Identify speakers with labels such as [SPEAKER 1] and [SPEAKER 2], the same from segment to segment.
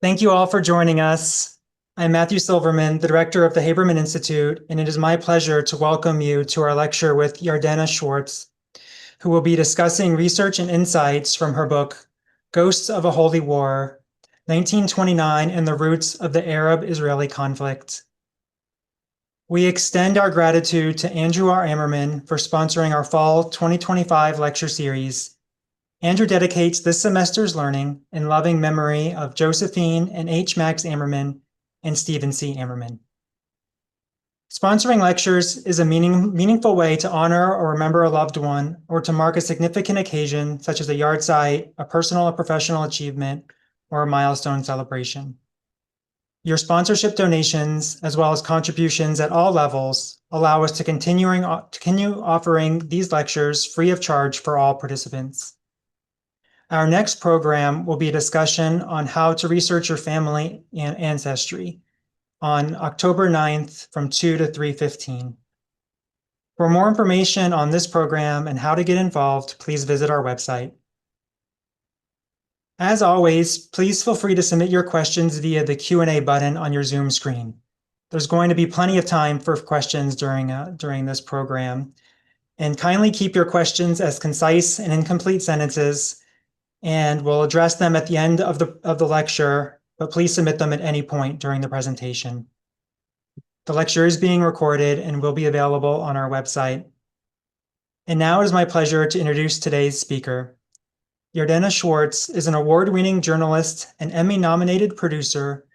[SPEAKER 1] Thank you all for joining us. I'm Matthew Silverman, the director of the Haberman Institute, and it is my pleasure to welcome you to our lecture with Yardena Schwartz, who will be discussing research and insights from her book, Ghosts of a Holy War, 1929 and the Roots of the Arab-Israeli Conflict. We extend our gratitude to Andrew R. Ammerman for sponsoring our fall 2025 lecture series. Andrew dedicates this semester's learning in loving memory of Josephine and H. Max Ammerman and Stephen C. Ammerman. Sponsoring lectures is a meaningful way to honor or remember a loved one or to mark a significant occasion such as a yard site, a personal or professional achievement, or a milestone celebration. Your sponsorship donations, as well as contributions at all levels, allow us to continue offering these lectures free of charge for all participants. Our next program will be a discussion on how to research your family and ancestry on October 9th from 2 to 3:15. For more information on this program and how to get involved, please visit our website. As always, please feel free to submit your questions via the Q&A button on your Zoom screen. There's going to be plenty of time for questions during this program. And kindly keep your questions as concise and incomplete sentences, and we'll address them at the end of the lecture, but please submit them at any point during the presentation. The lecture is being recorded and will be available on our website. And now it is my pleasure to introduce today's speaker. Yardena Schwartz is an award-winning journalist and Emmy-nominated producer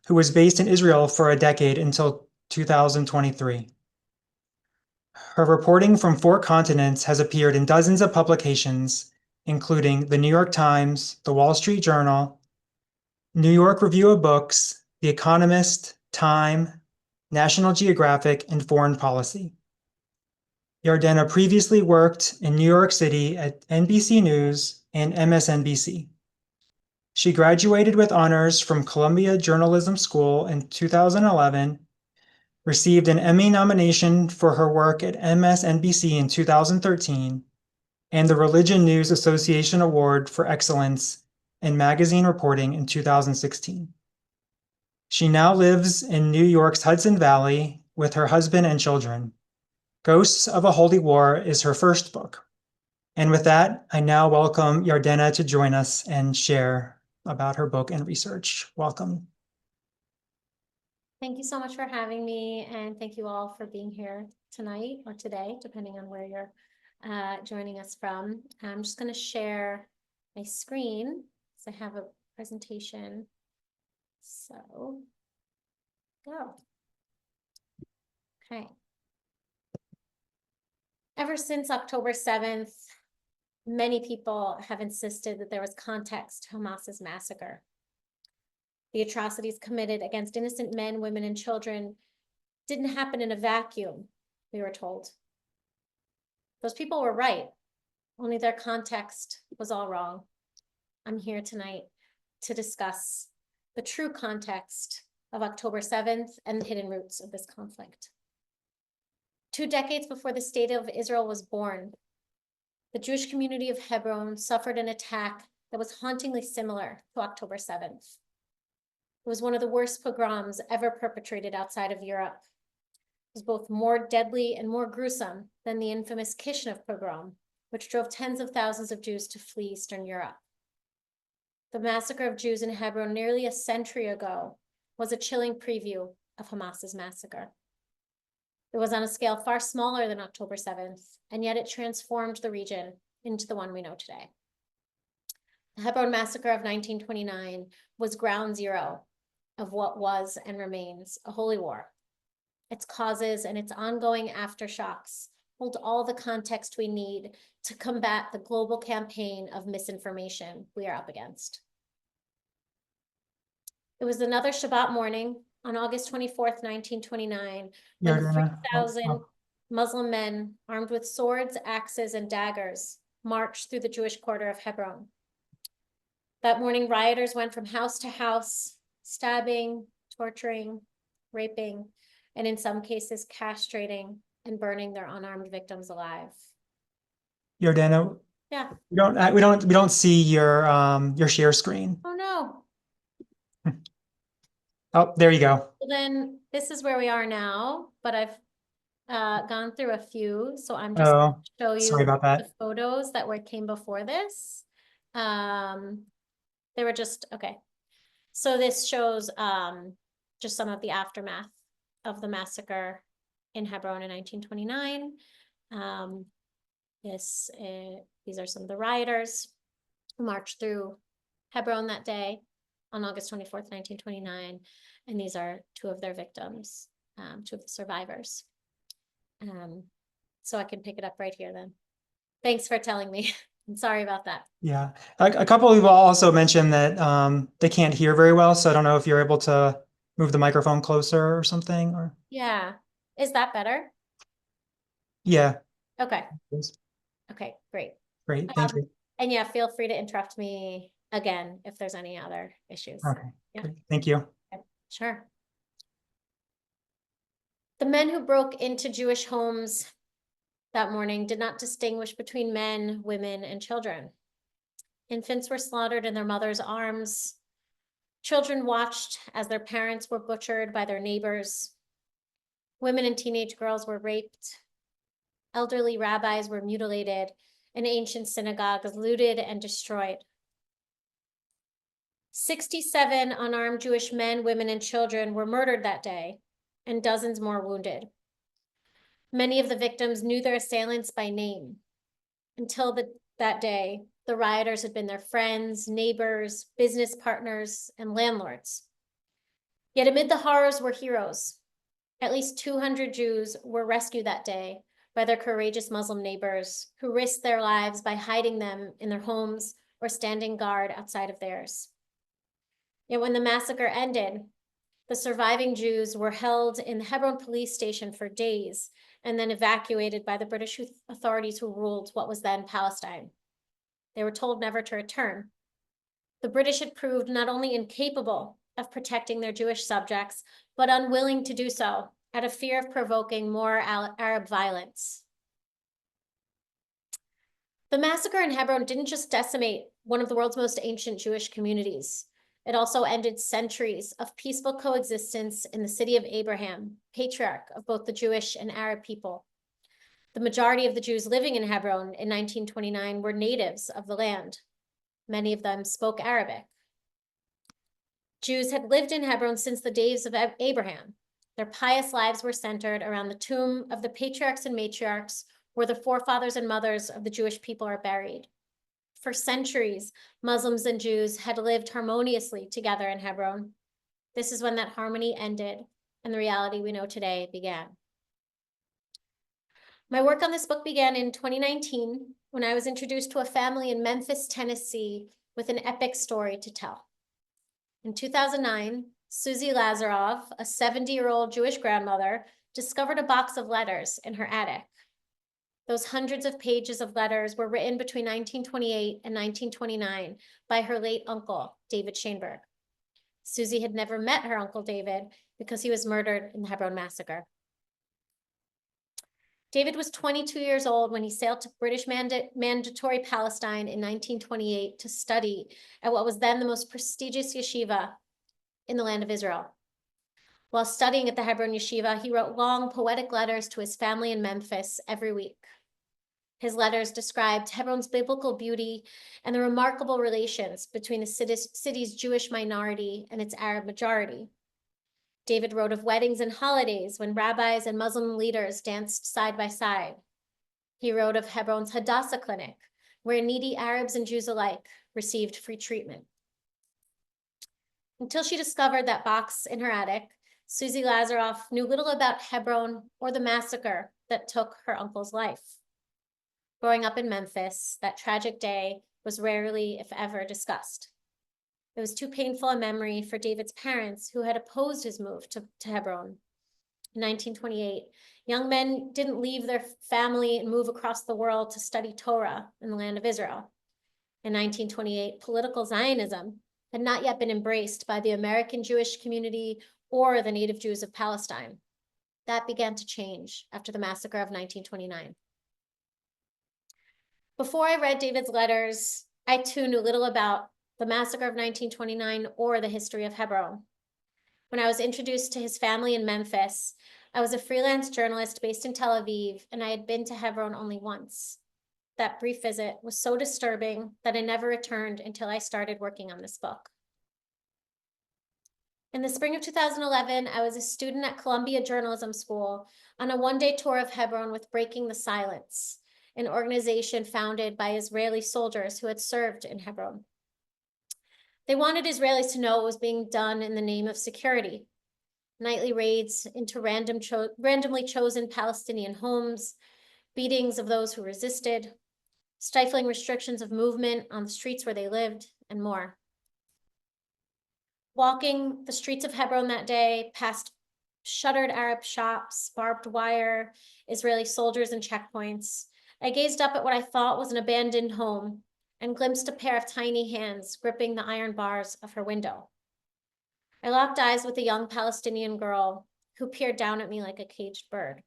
[SPEAKER 1] who was based in Israel for a decade until 2023. Her reporting from 4 continents has appeared in dozens of publications, including the New York Times, the Wall Street Journal, New York Review of Books, The Economist, Time, National Geographic, and Foreign Policy. Yardena previously worked in New York City at NBC News and MSNBC. She graduated with honors from Columbia Journalism School in 2011, received an Emmy nomination for her work at MSNBC in 2013, and the Religion News Association Award for Excellence in Magazine Reporting in 2016. She now lives in New York's Hudson Valley with her husband and children. Ghosts of a Holy War is her first book. And with that, I now welcome Yardena to join us and share about her book and research. Welcome.
[SPEAKER 2] Thank you so much for having me, and thank you all for being here tonight or today, depending on where you're joining us from. I'm just going to share my screen because I have a presentation. So, go. Okay. Ever since October 7th, many people have insisted that there was context to Hamas's massacre. The atrocities committed against innocent men, women, and children didn't happen in a vacuum, we were told. Those people were right, only their context was all wrong. I'm here tonight to discuss the true context of October 7th and the hidden roots of this conflict. 2 decades before the state of Israel was born, the Jewish community of Hebron suffered an attack that was hauntingly similar to October 7th. It was one of the worst pogroms ever perpetrated outside of Europe. It was both more deadly and more gruesome than the infamous Kishinev pogrom, which drove tens of thousands of Jews to flee Eastern Europe. The massacre of Jews in Hebron nearly a century ago was a chilling preview of Hamas's massacre. It was on a scale far smaller than October 7th, and yet it transformed the region into the one we know today. The Hebron massacre of 1929 was ground zero of what was and remains a holy war. Its causes and its ongoing aftershocks hold all the context we need to combat the global campaign of misinformation we are up against. It was another Shabbat morning on August 24th, 1929, when 3,000 Muslim men armed with swords, axes, and daggers marched through the Jewish quarter of Hebron. That morning, rioters went from house to house, stabbing, torturing, raping, and in some cases, castrating and burning their unarmed victims alive.
[SPEAKER 1] Yardena,
[SPEAKER 2] yeah,
[SPEAKER 1] we don't see your share screen.
[SPEAKER 2] Oh no.
[SPEAKER 1] Oh, there you go.
[SPEAKER 2] Then this is where we are now, but I've gone through a few, so I'm just
[SPEAKER 1] Oh,
[SPEAKER 2] show
[SPEAKER 1] sorry
[SPEAKER 2] you
[SPEAKER 1] about
[SPEAKER 2] the
[SPEAKER 1] that.
[SPEAKER 2] photos that came before this. They were just, okay. So this shows just some of the aftermath of the massacre in Hebron in 1929. These are some of the rioters who marched through Hebron that day on August 24th, 1929. And these are two of their victims, two of the survivors. So I can pick it up right here then. Thanks for telling me. I'm sorry about that.
[SPEAKER 1] Yeah. A couple of people also mentioned that they can't hear very well, so I don't know if you're able to move the microphone closer or something, or
[SPEAKER 2] Yeah. Is that better?
[SPEAKER 1] yeah.
[SPEAKER 2] Okay. Okay, great.
[SPEAKER 1] Great. Thank you.
[SPEAKER 2] And yeah, feel free to interrupt me again if there's any other issues.
[SPEAKER 1] Okay.
[SPEAKER 2] Yeah.
[SPEAKER 1] Great. Thank you.
[SPEAKER 2] Okay, sure. The men who broke into Jewish homes that morning did not distinguish between men, women, and children. Infants were slaughtered in their mothers' arms. Children watched as their parents were butchered by their neighbors. Women and teenage girls were raped. Elderly rabbis were mutilated, and ancient synagogues looted and destroyed. 67 unarmed Jewish men, women, and children were murdered that day, and dozens more wounded. Many of the victims knew their assailants by name. Until that day, the rioters had been their friends, neighbors, business partners, and landlords. Yet amid the horrors were heroes. At least 200 Jews were rescued that day by their courageous Muslim neighbors who risked their lives by hiding them in their homes or standing guard outside of theirs. Yet when the massacre ended, the surviving Jews were held in the Hebron police station for days and then evacuated by the British authorities who ruled what was then Palestine. They were told never to return. The British had proved not only incapable of protecting their Jewish subjects, but unwilling to do so out of fear of provoking more Arab violence. The massacre in Hebron didn't just decimate one of the world's most ancient Jewish communities. It also ended centuries of peaceful coexistence in the city of Abraham, patriarch of both the Jewish and Arab people. The majority of the Jews living in Hebron in 1929 were natives of the land. Many of them spoke Arabic. Jews had lived in Hebron since the days of Abraham. Their pious lives were centered around the tomb of the patriarchs and matriarchs where the forefathers and mothers of the Jewish people are buried. For centuries, Muslims and Jews had lived harmoniously together in Hebron. This is when that harmony ended and the reality we know today began. My work on this book began in 2019 when I was introduced to a family in Memphis, Tennessee, with an epic story to tell. In 2009, Susie Lazarov, a 70-year-old Jewish grandmother, discovered a box of letters in her attic. Those hundreds of pages of letters were written between 1928 and 1929 by her late uncle, David Schoenberg. Susie had never met her uncle David because he was murdered in the Hebron massacre. David was 22 years old when he sailed to British Mandatory Palestine in 1928 to study at what was then the most prestigious yeshiva in the land of Israel. While studying at the Hebron Yeshiva, he wrote long poetic letters to his family in Memphis every week. His letters described Hebron's biblical beauty and the remarkable relations between the city's Jewish minority and its Arab majority. David wrote of weddings and holidays when rabbis and Muslim leaders danced side by side. He wrote of Hebron's Hadassah Clinic, where needy Arabs and Jews alike received free treatment. Until she discovered that box in her attic, Susie Lazaroff knew little about Hebron or the massacre that took her uncle's life. Growing up in Memphis, that tragic day was rarely, if ever, discussed. It was too painful a memory for David's parents, who had opposed his move to Hebron. In 1928, young men didn't leave their family and move across the world to study Torah in the land of Israel. In 1928, political Zionism had not yet been embraced by the American Jewish community or the native Jews of Palestine. That began to change after the massacre of 1929. Before I read David's letters, I too knew little about the massacre of 1929 or the history of Hebron. When I was introduced to his family in Memphis, I was a freelance journalist based in Tel Aviv, and I had been to Hebron only once. That brief visit was so disturbing that I never returned until I started working on this book. In the spring of 2011, I was a student at Columbia Journalism School on a one-day tour of Hebron with Breaking the Silence, an organization founded by Israeli soldiers who had served in Hebron. They wanted Israelis to know what was being done in the name of security. Nightly raids into randomly chosen Palestinian homes, beatings of those who resisted, stifling restrictions of movement on the streets where they lived, and more. Walking the streets of Hebron that day, past shuttered Arab shops, barbed wire, Israeli soldiers and checkpoints, I gazed up at what I thought was an abandoned home and glimpsed a pair of tiny hands gripping the iron bars of her window. I locked eyes with a young Palestinian girl who peered down at me like a caged bird.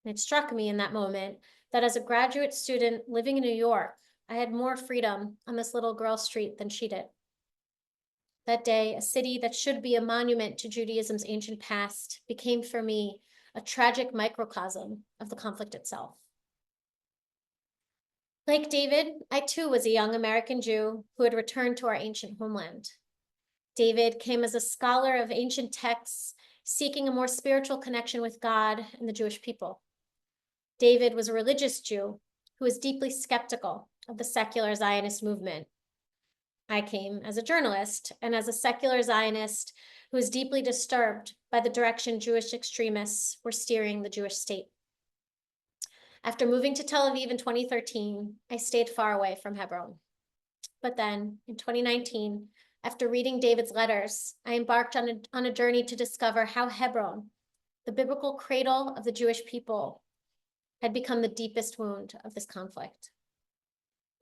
[SPEAKER 2] And it struck me in that moment that as a graduate student living in New York, I had more freedom on this little girl street than she did. That day, a city that should be a monument to Judaism's ancient past became for me a tragic microcosm of the conflict itself. Like David, I too was a young American Jew who had returned to our ancient homeland. David came as a scholar of ancient texts, seeking a more spiritual connection with God and the Jewish people. David was a religious Jew who was deeply skeptical of the secular Zionist movement. I came as a journalist and as a secular Zionist who was deeply disturbed by the direction Jewish extremists were steering the Jewish state. After moving to Tel Aviv in 2013, I stayed far away from Hebron. But then, in 2019, after reading David's letters, I embarked on a journey to discover how Hebron, the biblical cradle of the Jewish people, had become the deepest wound of this conflict.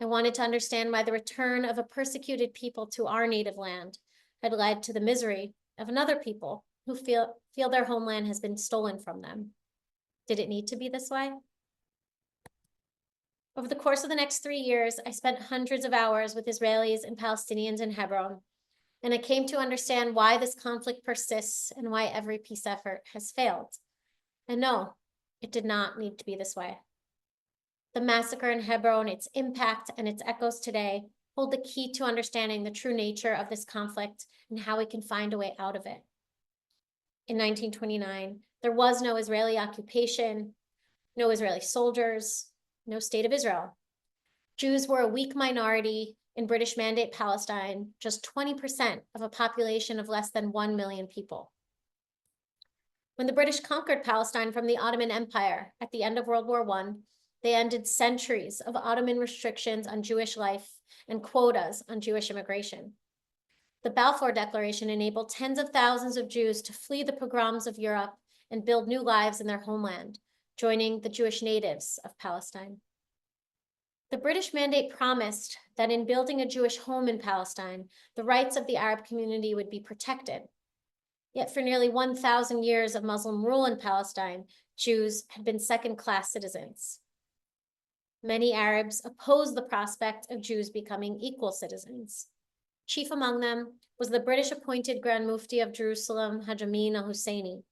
[SPEAKER 2] I wanted to understand why the return of a persecuted people to our native land had led to the misery of another people who feel their homeland has been stolen from them. Did it need to be this way? Over the course of the next 3 years, I spent hundreds of hours with Israelis and Palestinians in Hebron, and I came to understand why this conflict persists and why every peace effort has failed. And no, it did not need to be this way. The massacre in Hebron, its impact, and its echoes today hold the key to understanding the true nature of this conflict and how we can find a way out of it. In 1929, there was no Israeli occupation, no Israeli soldiers, no state of Israel. Jews were a weak minority in British Mandate Palestine, just 20% of a population of less than 1 million people. When the British conquered Palestine from the Ottoman Empire at the end of World War I, they ended centuries of Ottoman restrictions on Jewish life and quotas on Jewish immigration. The Balfour Declaration enabled tens of thousands of Jews to flee the pogroms of Europe and build new lives in their homeland, joining the Jewish natives of Palestine. The British Mandate promised that in building a Jewish home in Palestine, the rights of the Arab community would be protected. Yet for nearly 1,000 years of Muslim rule in Palestine, Jews had been second-class citizens. Many Arabs opposed the prospect of Jews becoming equal citizens. Chief among them was the British-appointed Grand Mufti of Jerusalem, Haj Amin al-Husseini.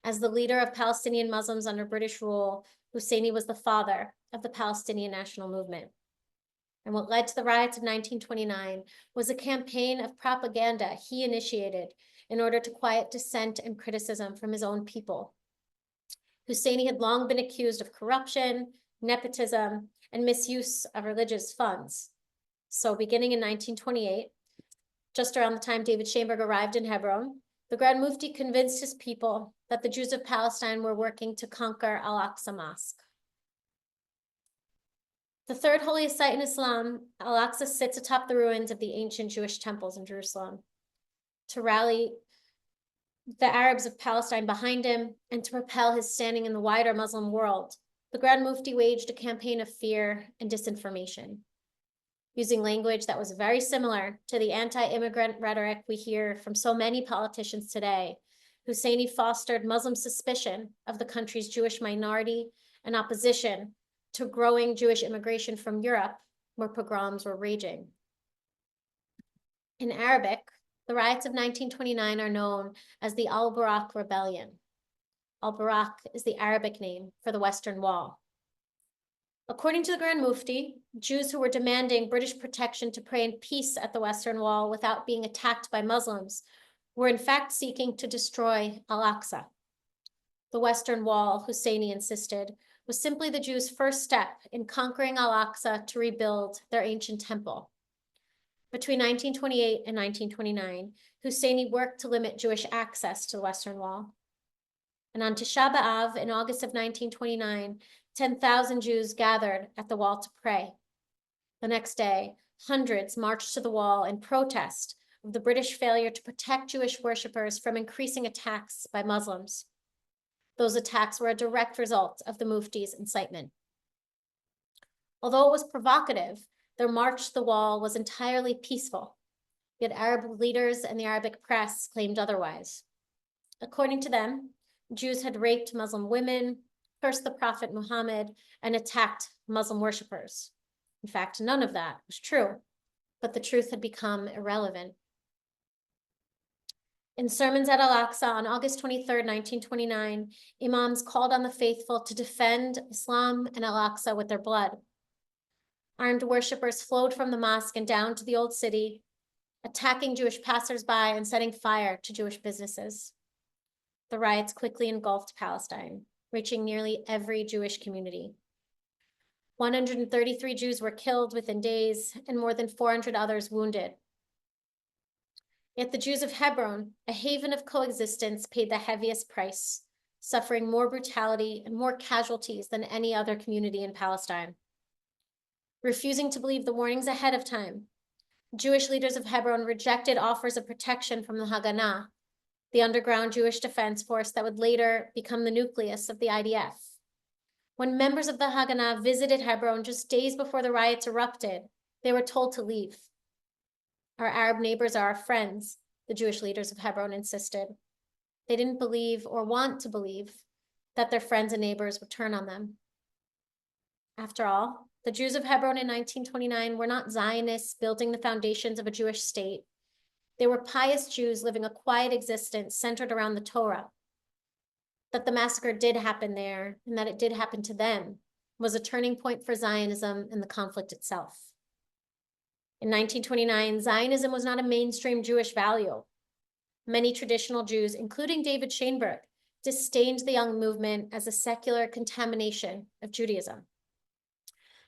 [SPEAKER 2] As the leader of Palestinian Muslims under British rule, Husseini was the father of the Palestinian national movement. And what led to the riots of 1929 was a campaign of propaganda he initiated in order to quiet dissent and criticism from his own people. Husseini had long been accused of corruption, nepotism, and misuse of religious funds. So beginning in 1928, just around the time David Schoenberg arrived in Hebron, the Grand Mufti convinced his people that the Jews of Palestine were working to conquer Al-Aqsa Mosque. The third holiest site in Islam, Al-Aqsa sits atop the ruins of the ancient Jewish temples in Jerusalem. To rally the Arabs of Palestine behind him and to propel his standing in the wider Muslim world, the Grand Mufti waged a campaign of fear and disinformation. Using language that was very similar to the anti-immigrant rhetoric we hear from so many politicians today, Husseini fostered Muslim suspicion of the country's Jewish minority and opposition to growing Jewish immigration from Europe, where pogroms were raging. In Arabic, The riots of 1929 are known as the Al-Barak Rebellion. Al-Barak is the Arabic name for the Western Wall. According to the Grand Mufti, Jews who were demanding British protection to pray in peace at the Western Wall without being attacked by Muslims were in fact seeking to destroy Al-Aqsa. The Western Wall, Husseini insisted, was simply the Jews' first step in conquering Al-Aqsa to rebuild their ancient temple. Between 1928 and 1929, Husseini worked to limit Jewish access to the Western Wall. And on Tisha B'Av, in August of 1929, 10,000 Jews gathered at the wall to pray. The next day, hundreds marched to the wall in protest of the British failure to protect Jewish worshippers from increasing attacks by Muslims. Those attacks were a direct result of the Mufti's incitement. Although it was provocative, their march to the wall was entirely peaceful, yet Arab leaders and the Arabic press claimed otherwise. According to them, Jews had raped Muslim women, cursed the Prophet Muhammad, and attacked Muslim worshippers. In fact, none of that was true, but the truth had become irrelevant. In sermons at Al-Aqsa on August 23, 1929, imams called on the faithful to defend Islam and Al-Aqsa with their blood. Armed worshippers flowed from the mosque and down to the old city, attacking Jewish passersby and setting fire to Jewish businesses. The riots quickly engulfed Palestine, reaching nearly every Jewish community. 133 Jews were killed within days and more than 400 others wounded. Yet the Jews of Hebron, a haven of coexistence, paid the heaviest price, suffering more brutality and more casualties than any other community in Palestine. Refusing to believe the warnings ahead of time, Jewish leaders of Hebron rejected offers of protection from the Haganah, the underground Jewish defense force that would later become the nucleus of the IDF. When members of the Haganah visited Hebron just days before the riots erupted, they were told to leave. Our Arab neighbors are our friends, the Jewish leaders of Hebron insisted. They didn't believe or want to believe that their friends and neighbors would turn on them. After all, the Jews of Hebron in 1929 were not Zionists building the foundations of a Jewish state. They were pious Jews living a quiet existence centered around the Torah. That the massacre did happen there and that it did happen to them was a turning point for Zionism and the conflict itself. In 1929, Zionism was not a mainstream Jewish value. Many traditional Jews, including David Schoenberg, disdained the young movement as a secular contamination of Judaism.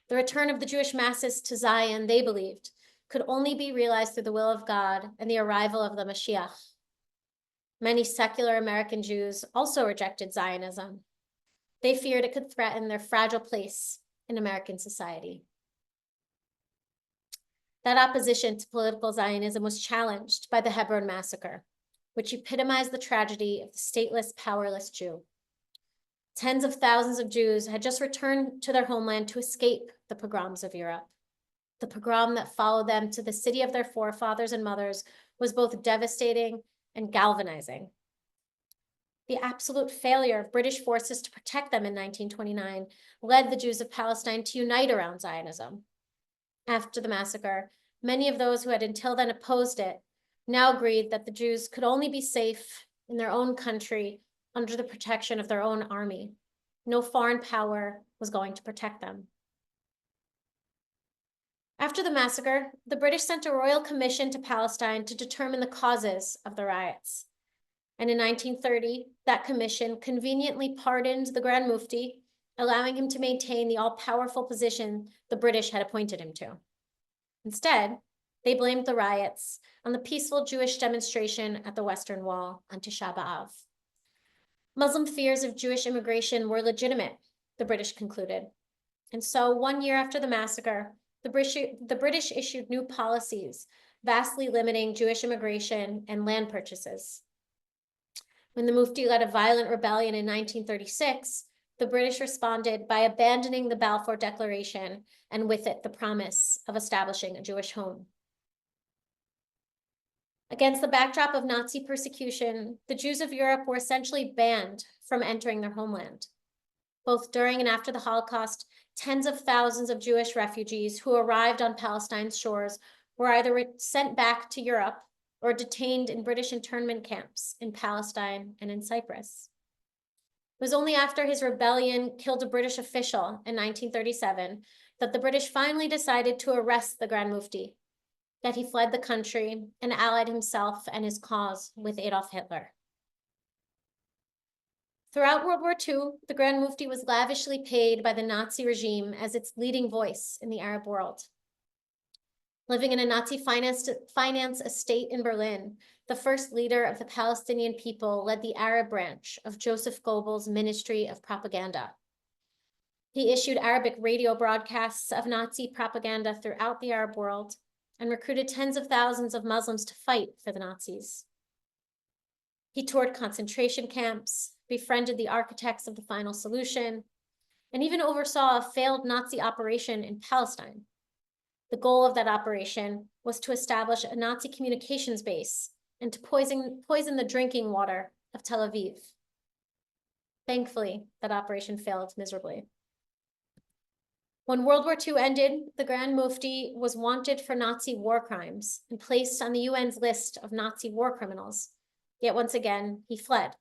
[SPEAKER 2] The return of the Jewish masses to Zion, they believed, could only be realized through the will of God and the arrival of the Mashiach. Many secular American Jews also rejected Zionism. They feared it could threaten their fragile place in American society. That opposition to political Zionism was challenged by the Hebron massacre, which epitomized the tragedy of the stateless, powerless Jew. Tens of thousands of Jews had just returned to their homeland to escape the pogroms of Europe. The pogrom that followed them to the city of their forefathers and mothers was both devastating and galvanizing. The absolute failure of British forces to protect them in 1929 led the Jews of Palestine to unite around Zionism. After the massacre, many of those who had until then opposed it now agreed that the Jews could only be safe in their own country under the protection of their own army. No foreign power was going to protect them. After the massacre, the British sent a royal commission to Palestine to determine the causes of the riots. And in 1930, that commission conveniently pardoned the Grand Mufti, allowing him to maintain the all-powerful position the British had appointed him to. Instead, they blamed the riots on the peaceful Jewish demonstration at the Western Wall on Tisha B'Av. Muslim fears of Jewish immigration were legitimate, the British concluded. And so 1 year after the massacre, the British issued new policies, vastly limiting Jewish immigration and land purchases. When the Mufti led a violent rebellion in 1936, the British responded by abandoning the Balfour Declaration and with it the promise of establishing a Jewish home. Against the backdrop of Nazi persecution, the Jews of Europe were essentially banned from entering their homeland. Both during and after the Holocaust, tens of thousands of Jewish refugees who arrived on Palestine's shores were either sent back to Europe or detained in British internment camps in Palestine and in Cyprus. It was only after his rebellion killed a British official in 1937 that the British finally decided to arrest the Grand Mufti, that he fled the country and allied himself and his cause with Adolf Hitler. Throughout World War II, the Grand Mufti was lavishly paid by the Nazi regime as its leading voice in the Arab world. Living in a Nazi-financed estate in Berlin, the first leader of the Palestinian people led the Arab branch of Joseph Goebbels' Ministry of Propaganda. He issued Arabic radio broadcasts of Nazi propaganda throughout the Arab world and recruited tens of thousands of Muslims to fight for the Nazis. He toured concentration camps, befriended the architects of the final solution, and even oversaw a failed Nazi operation in Palestine. The goal of that operation was to establish a Nazi communications base and to poison the drinking water of Tel Aviv. Thankfully, that operation failed miserably. When World War II ended, the Grand Mufti was wanted for Nazi war crimes and placed on the UN's list of Nazi war criminals. Yet once again, he fled,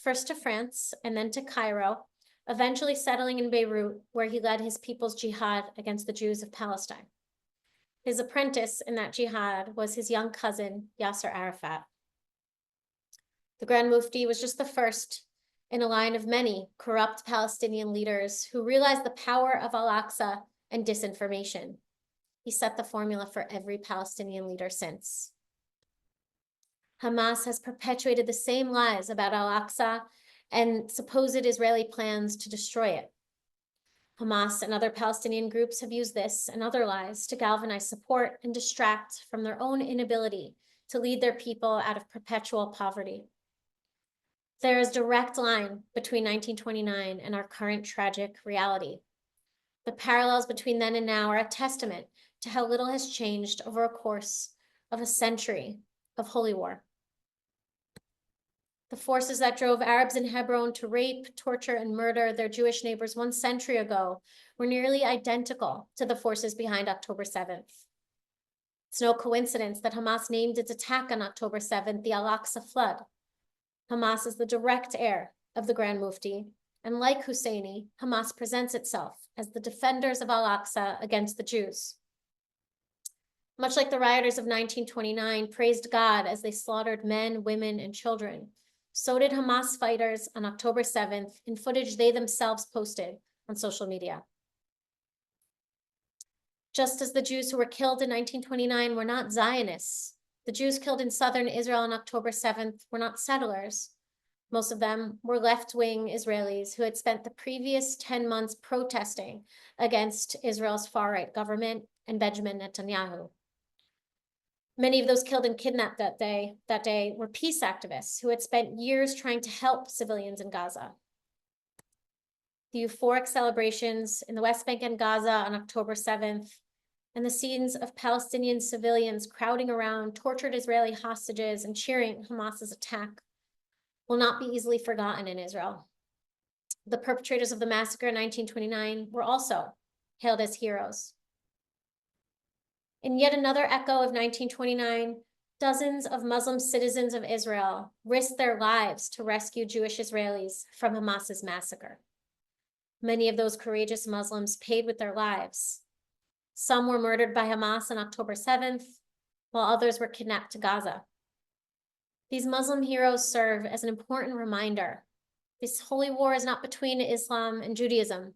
[SPEAKER 2] first to France and then to Cairo, eventually settling in Beirut, where he led his people's jihad against the Jews of Palestine. His apprentice in that jihad was his young cousin, Yasser Arafat. The Grand Mufti was just the first in a line of many corrupt Palestinian leaders who realized the power of Al-Aqsa and disinformation. He set the formula for every Palestinian leader since. Hamas has perpetuated the same lies about Al-Aqsa and supposed Israeli plans to destroy it. Hamas and other Palestinian groups have used this and other lies to galvanize support and distract from their own inability to lead their people out of perpetual poverty. There is a direct line between 1929 and our current tragic reality. The parallels between then and now are a testament to how little has changed over a course of a century of holy war. The forces that drove Arabs in Hebron to rape, torture, and murder their Jewish neighbors 1 century ago were nearly identical to the forces behind October 7th. It's no coincidence that Hamas named its attack on October 7th the Al-Aqsa Flood. Hamas is the direct heir of the Grand Mufti, and like Husseini, Hamas presents itself as the defenders of Al-Aqsa against the Jews. Much like the rioters of 1929 praised God as they slaughtered men, women, and children, so did Hamas fighters on October 7th in footage they themselves posted on social media. Just as the Jews who were killed in 1929 were not Zionists, the Jews killed in southern Israel on October 7th were not settlers. Most of them were left-wing Israelis who had spent the previous 10 months protesting against Israel's far-right government and Benjamin Netanyahu. Many of those killed and kidnapped that day were peace activists who had spent years trying to help civilians in Gaza. The euphoric celebrations in the West Bank and Gaza on October 7th, and the scenes of Palestinian civilians crowding around tortured Israeli hostages and cheering Hamas's attack, will not be easily forgotten in Israel. The perpetrators of the massacre in 1929 were also hailed as heroes. In yet another echo of 1929, dozens of Muslim citizens of Israel risked their lives to rescue Jewish Israelis from Hamas's massacre. Many of those courageous Muslims paid with their lives. Some were murdered by Hamas on October 7th, while others were kidnapped to Gaza. These Muslim heroes serve as an important reminder. This holy war is not between Islam and Judaism.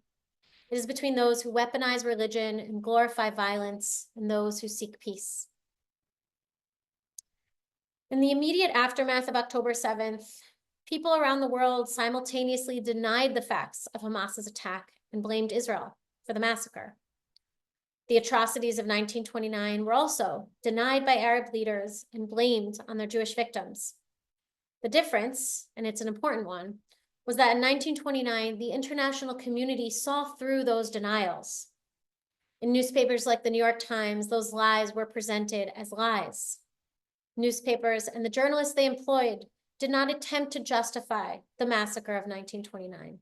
[SPEAKER 2] It is between those who weaponize religion and glorify violence and those who seek peace. In the immediate aftermath of October 7th, people around the world simultaneously denied the facts of Hamas's attack and blamed Israel for the massacre. The atrocities of 1929 were also denied by Arab leaders and blamed on their Jewish victims. The difference, and it's an important one, was that in 1929, the international community saw through those denials. In newspapers like the New York Times, those lies were presented as lies. Newspapers and the journalists they employed did not attempt to justify the massacre of 1929.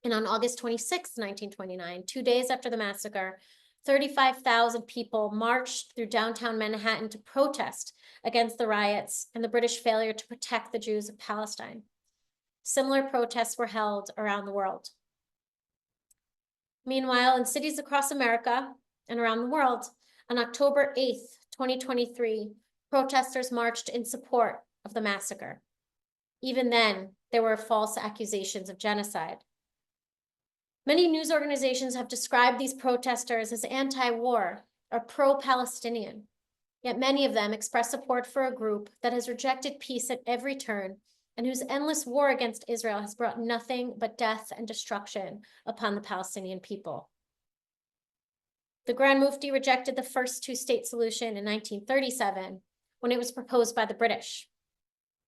[SPEAKER 2] And on August 26, 1929, 2 days after the massacre, 35,000 people marched through downtown Manhattan to protest against the riots and the British failure to protect the Jews of Palestine. Similar protests were held around the world. Meanwhile, in cities across America and around the world, on October 8th, 2023, protesters marched in support of the massacre. Even then, there were false accusations of genocide. Many news organizations have described these protesters as anti-war or pro-Palestinian, yet many of them express support for a group that has rejected peace at every turn and whose endless war against Israel has brought nothing but death and destruction upon the Palestinian people. The Grand Mufti rejected the first two-state solution in 1937 when it was proposed by the British.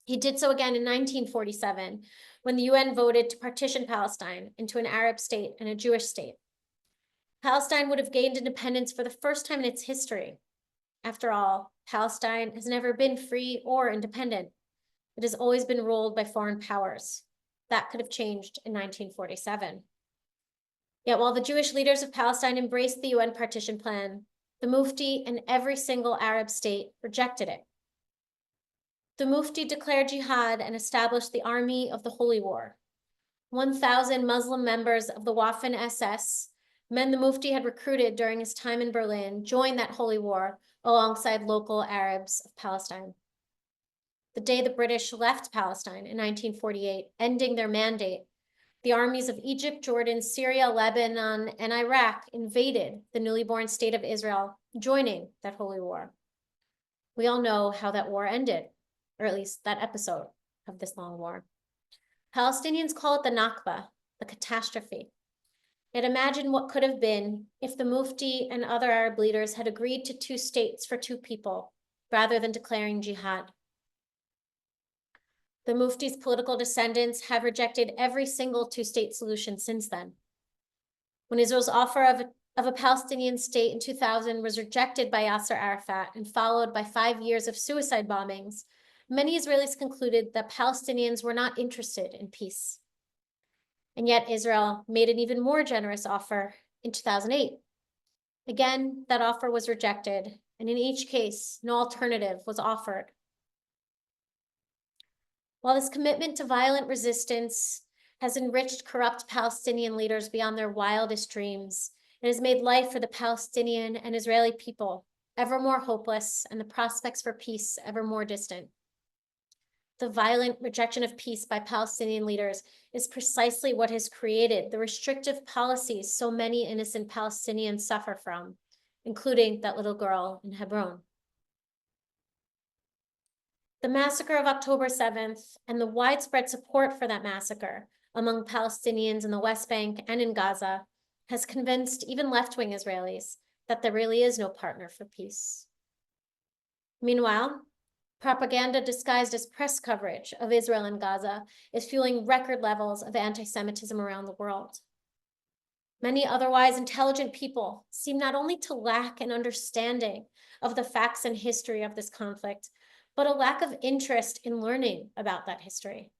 [SPEAKER 2] He did so again in 1947 when the UN voted to partition Palestine into an Arab state and a Jewish state. Palestine would have gained independence for the first time in its history. After all, Palestine has never been free or independent. It has always been ruled by foreign powers. That could have changed in 1947. Yet while the Jewish leaders of Palestine embraced the UN partition plan, the Mufti and every single Arab state rejected it. The Mufti declared jihad and established the Army of the Holy War. 1,000 Muslim members of the Waffen SS, men the Mufti had recruited during his time in Berlin, joined that holy war alongside local Arabs of Palestine. The day the British left Palestine in 1948, ending their mandate, the armies of Egypt, Jordan, Syria, Lebanon, and Iraq invaded the newly born state of Israel, joining that holy war. We all know how that war ended, or at least that episode of this long war. Palestinians call it the Nakba, the catastrophe. Yet imagine what could have been if the Mufti and other Arab leaders had agreed to two states for two people, rather than declaring jihad. The Mufti's political descendants have rejected every single two-state solution since then. When Israel's offer of a Palestinian state in 2000 was rejected by Yasser Arafat and followed by 5 years of suicide bombings, many Israelis concluded that Palestinians were not interested in peace. And yet Israel made an even more generous offer in 2008. Again, that offer was rejected, and in each case, no alternative was offered. While this commitment to violent resistance has enriched corrupt Palestinian leaders beyond their wildest dreams, it has made life for the Palestinian and Israeli people ever more hopeless and the prospects for peace ever more distant. The violent rejection of peace by Palestinian leaders is precisely what has created the restrictive policies so many innocent Palestinians suffer from, including that little girl in Hebron. The massacre of October 7th and the widespread support for that massacre among Palestinians in the West Bank and in Gaza has convinced even left-wing Israelis that there really is no partner for peace. Meanwhile, propaganda disguised as press coverage of Israel and Gaza is fueling record levels of anti-Semitism around the world. Many otherwise intelligent people seem not only to lack an understanding of the facts and history of this conflict, but a lack of interest in learning about that history.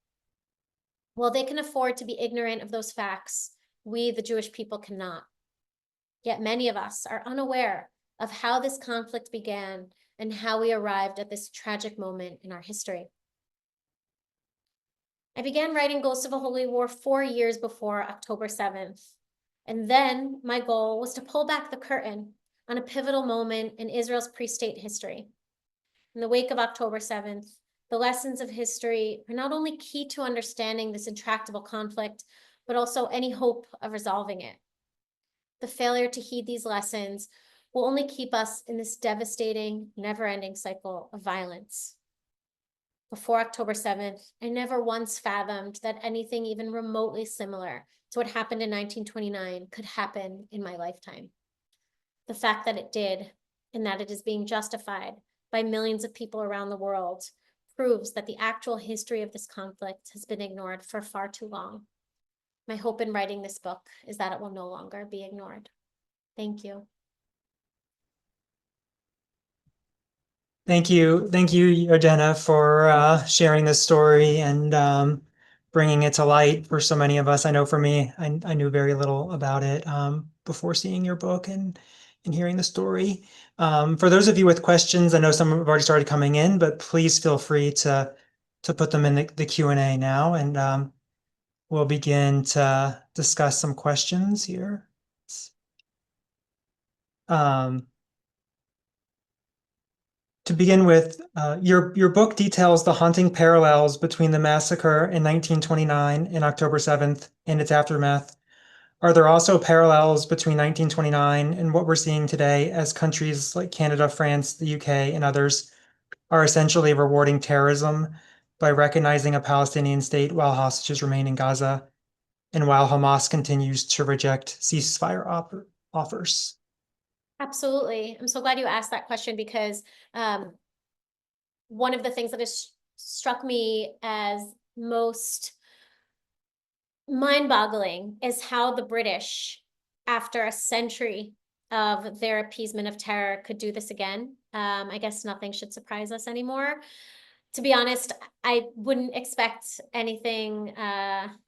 [SPEAKER 2] While they can afford to be ignorant of those facts, we, the Jewish people, cannot. Yet many of us are unaware of how this conflict began and how we arrived at this tragic moment in our history. I began writing Ghosts of a Holy War 4 years before October 7th. And then my goal was to pull back the curtain on a pivotal moment in Israel's pre-state history. In the wake of October 7th, the lessons of history are not only key to understanding this intractable conflict, but also any hope of resolving it. The failure to heed these lessons will only keep us in this devastating, never-ending cycle of violence. Before October 7th, I never once fathomed that anything even remotely similar to what happened in 1929 could happen in my lifetime. The fact that it did, and that it is being justified by millions of people around the world, proves that the actual history of this conflict has been ignored for far too long. My hope in writing this book is that it will no longer be ignored. Thank you.
[SPEAKER 1] Thank you, Yardena, for sharing this story and bringing it to light for so many of us. I know for me, I knew very little about it before seeing your book and in hearing the story. For those of you with questions, I know some have already started coming in, but please feel free to put them in the Q&A now, and we'll begin to discuss some questions here. Um, to begin with, your book details the haunting parallels between the massacre in 1929 and October 7th and its aftermath. Are there also parallels between 1929 and what we're seeing today as countries like Canada, France, the UK, and others are essentially rewarding terrorism by recognizing a Palestinian state while hostages remain in Gaza and while Hamas continues to reject ceasefire offers?
[SPEAKER 2] Absolutely. I'm so glad you asked that question because one of the things that has struck me as most mind-boggling is how the British, after a century of their appeasement of terror, could do this again. I guess nothing should surprise us anymore. To be honest, I wouldn't expect anything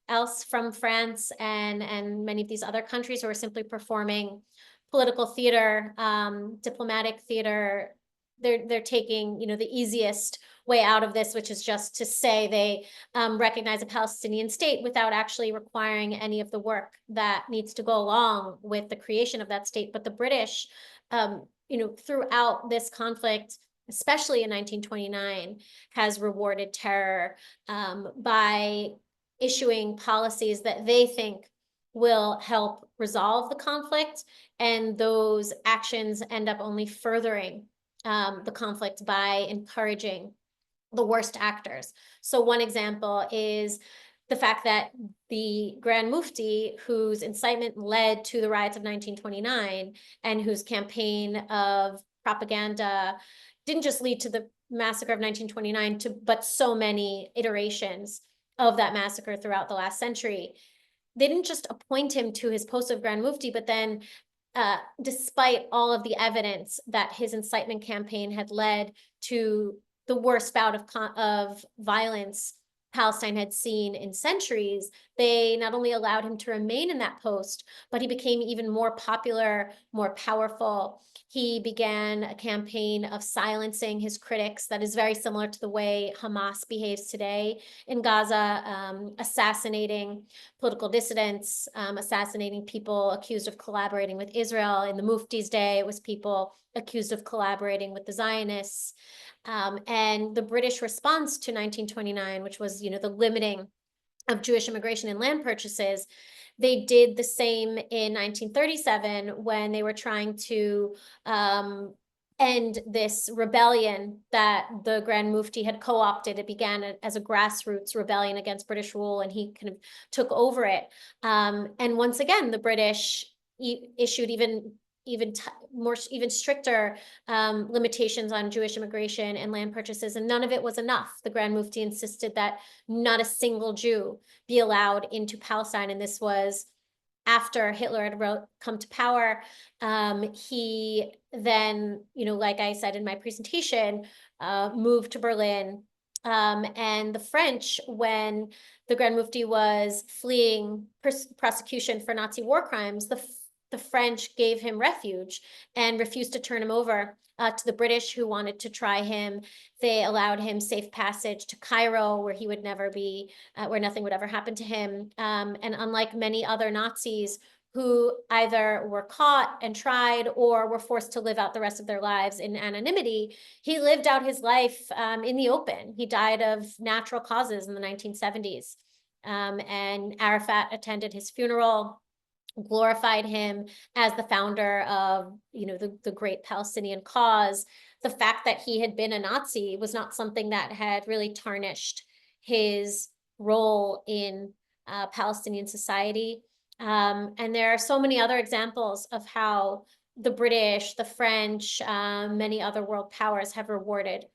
[SPEAKER 2] else from France and many of these other countries who are simply performing political theater, diplomatic theater. They're taking, the easiest way out of this, which is just to say they recognize a Palestinian state without actually requiring any of the work that needs to go along with the creation of that state. But the British, throughout this conflict, especially in 1929, has rewarded terror by issuing policies that they think will help resolve the conflict, and those actions end up only furthering the conflict by encouraging the worst actors. So one example is the fact that the Grand Mufti, whose incitement led to the riots of 1929 and whose campaign of propaganda didn't just lead to the massacre of 1929, but so many iterations of that massacre throughout the last century. They didn't just appoint him to his post of Grand Mufti, but then despite all of the evidence that his incitement campaign had led to the worst bout of violence Palestine had seen in centuries, they not only allowed him to remain in that post, but he became even more popular, more powerful. He began a campaign of silencing his critics that is very similar to the way Hamas behaves today in Gaza, assassinating political dissidents, assassinating people accused of collaborating with Israel. In the Mufti's day, it was people accused of collaborating with the Zionists. And the British response to 1929, which was, the limiting of Jewish immigration and land purchases, they did the same in 1937 when they were trying to end this rebellion that the Grand Mufti had co-opted. It began as a grassroots rebellion against British rule, and he kind of took over it. And once again, the British issued even stricter limitations on Jewish immigration and land purchases, and none of it was enough. The Grand Mufti insisted that not a single Jew be allowed into Palestine, and this was after Hitler had come to power. He then, like I said in my presentation, moved to Berlin. And the French, when the Grand Mufti was fleeing prosecution for Nazi war crimes, the French gave him refuge and refused to turn him over to the British, who wanted to try him. They allowed him safe passage to Cairo, where he would never be, where nothing would ever happen to him. And unlike many other Nazis who either were caught and tried or were forced to live out the rest of their lives in anonymity, he lived out his life in the open. He died of natural causes in the 1970s. And Arafat attended his funeral, glorified him as the founder of, the great Palestinian cause. The fact that he had been a Nazi was not something that had really tarnished his role in Palestinian society. And there are so many other examples of how the British, the French, many other world powers have rewarded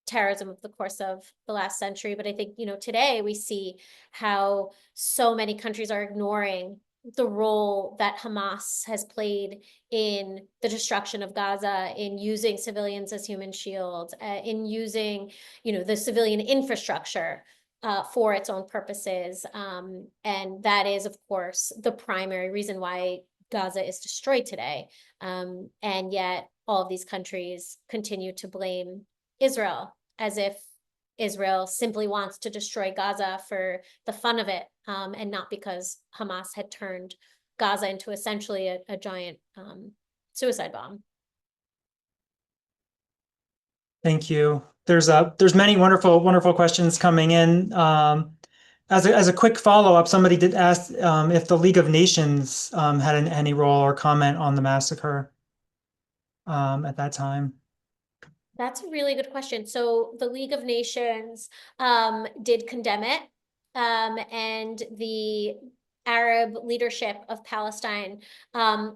[SPEAKER 2] terrorism over the course of the last century. But I think, today we see how so many countries are ignoring the role that Hamas has played in the destruction of Gaza, in using civilians as human shields, in using, the civilian infrastructure for its own purposes. And that is, of course, the primary reason why Gaza is destroyed today. And yet all of these countries continue to blame Israel as if Israel simply wants to destroy Gaza for the fun of it, and not because Hamas had turned Gaza into essentially a giant suicide bomb.
[SPEAKER 1] Thank you. There's many wonderful questions coming in. As a quick follow-up, somebody did ask if the League of Nations had any role or comment on the massacre at that time.
[SPEAKER 2] That's a really good question. So the League of Nations did condemn it, and the Arab leadership of Palestine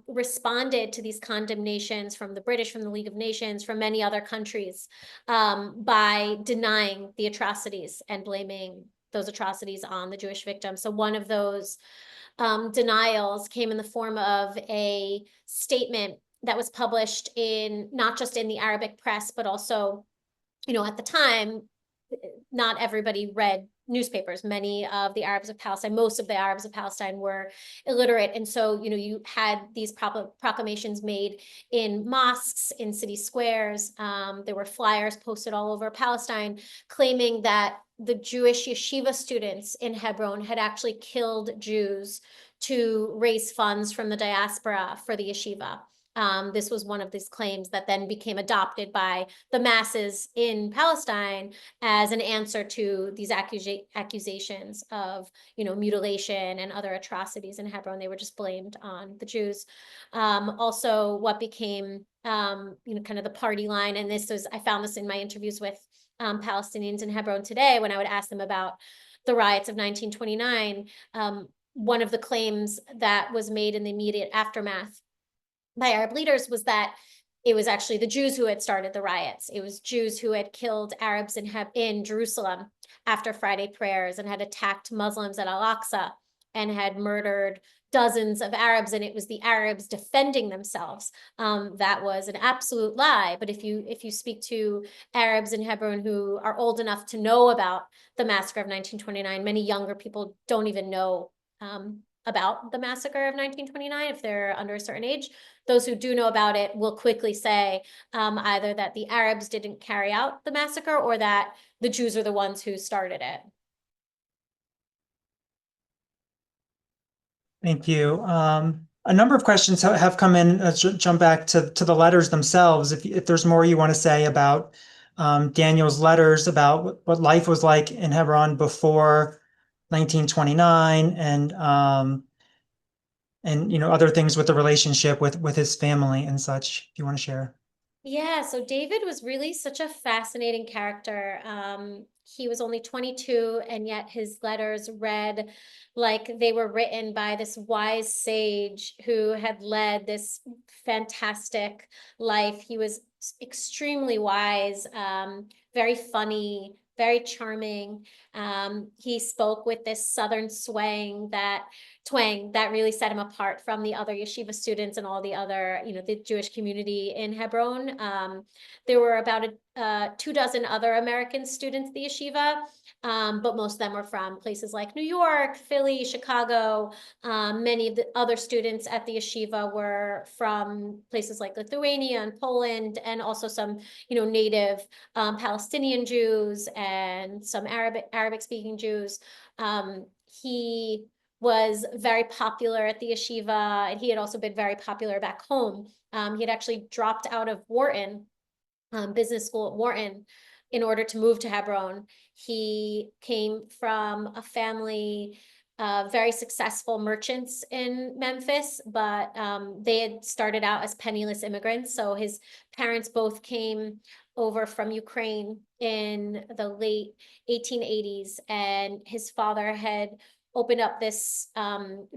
[SPEAKER 2] responded to these condemnations from the British, from the League of Nations, from many other countries, by denying the atrocities and blaming those atrocities on the Jewish victims. So one of those denials came in the form of a statement that was published in not just in the Arabic press, but also, at the time, not everybody read newspapers. Many of the Arabs of Palestine, most of the Arabs of Palestine were illiterate. And so, you had these proclamations made in mosques, in city squares. There were flyers posted all over Palestine claiming that the Jewish yeshiva students in Hebron had actually killed Jews to raise funds from the diaspora for the yeshiva. This was one of these claims that then became adopted by the masses in Palestine as an answer to these accusations of, mutilation and other atrocities in Hebron. They were just blamed on the Jews. Also, what became, kind of the party line, and I found this in my interviews with Palestinians in Hebron today when I would ask them about the riots of 1929. One of the claims that was made in the immediate aftermath by Arab leaders was that it was actually the Jews who had started the riots. It was Jews who had killed Arabs in Jerusalem after Friday prayers and had attacked Muslims at Al-Aqsa and had murdered dozens of Arabs, and it was the Arabs defending themselves. That was an absolute lie. But if you speak to Arabs in Hebron who are old enough to know about the massacre of 1929, many younger people don't even know about the massacre of 1929 if they're under a certain age. Those who do know about it will quickly say either that the Arabs didn't carry out the massacre or that the Jews are the ones who started it.
[SPEAKER 1] Thank you. A number of questions have come in. Jump back to the letters themselves. If there's more you want to say about Daniel's letters, about what life was like in Hebron before 1929, and other things with the relationship with his family and such, if you want to share.
[SPEAKER 2] Yeah, so David was really such a fascinating character. He was only 22, and yet his letters read like they were written by this wise sage who had led this fantastic life. He was extremely wise, very funny, very charming. He spoke with this Southern twang that really set him apart from the other yeshiva students and all the other, the Jewish community in Hebron. There were about 24 other American students at the yeshiva, but most of them were from places like New York, Philly, Chicago. Many of the other students at the yeshiva were from places like Lithuania and Poland, and also some, native Palestinian Jews and some Arabic-speaking Jews. He was very popular at the yeshiva, and he had also been very popular back home. He had actually dropped out of Wharton, business school at Wharton, in order to move to Hebron. He came from a family very successful merchants in Memphis, but they had started out as penniless immigrants. So his parents both came over from Ukraine in the late 1880s, and his father had opened up this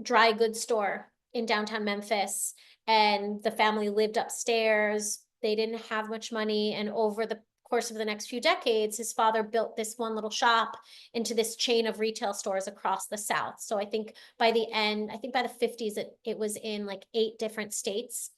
[SPEAKER 2] dry goods store in downtown Memphis, and the family lived upstairs. They didn't have much money, and over the course of the next few decades, his father built this one little shop into this chain of retail stores across the South. So I think by the 50s, it was in like 8 different states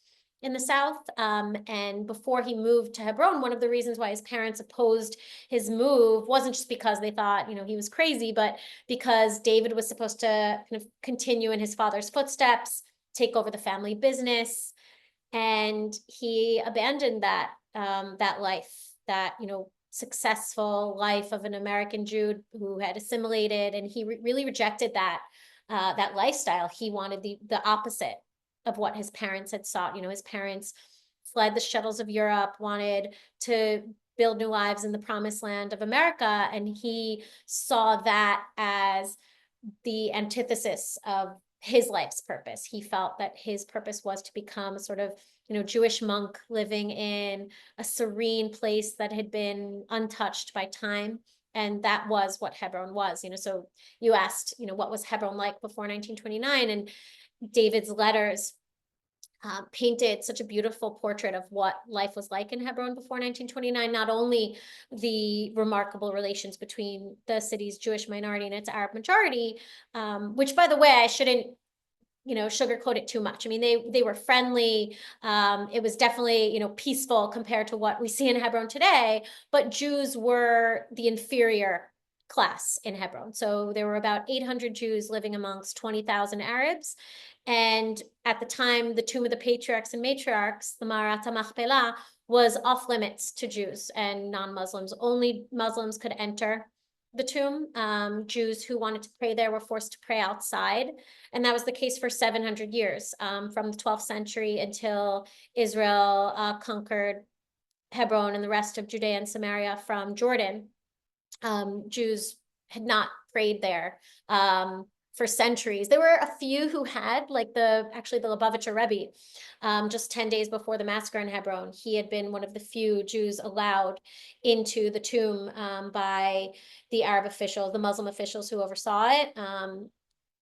[SPEAKER 2] in the South. And before he moved to Hebron, one of the reasons why his parents opposed his move wasn't just because they thought, he was crazy, but because David was supposed to kind of continue in his father's footsteps. take over the family business. And he abandoned that life, that, successful life of an American Jew who had assimilated, and he really rejected that lifestyle. He wanted the opposite of what his parents had sought. His parents fled the shuttles of Europe, wanted to build new lives in the promised land of America, and he saw that as the antithesis of his life's purpose. He felt that his purpose was to become a sort of, Jewish monk living in a serene place that had been untouched by time. And that was what Hebron was. So you asked, what was Hebron like before 1929? And David's letters painted such a beautiful portrait of what life was like in Hebron before 1929, not only the remarkable relations between the city's Jewish minority and its Arab majority, which, by the way, I shouldn't sugarcoat it too much. I mean, they were friendly. It was definitely, peaceful compared to what we see in Hebron today, but Jews were the inferior class in Hebron. So there were about 800 Jews living amongst 20,000 Arabs. And at the time, the Tomb of the Patriarchs and Matriarchs, the Ma'arat HaMachpelah, was off limits to Jews and non-Muslims. Only Muslims could enter the tomb. Jews who wanted to pray there were forced to pray outside. And that was the case for 700 years, from the 12th century until Israel conquered Hebron and the rest of Judea and Samaria from Jordan. Jews had not prayed there for centuries. There were a few who had, like the Lubavitcher Rebbe, just 10 days before the massacre in Hebron. He had been one of the few Jews allowed into the tomb by the Arab officials, the Muslim officials who oversaw it.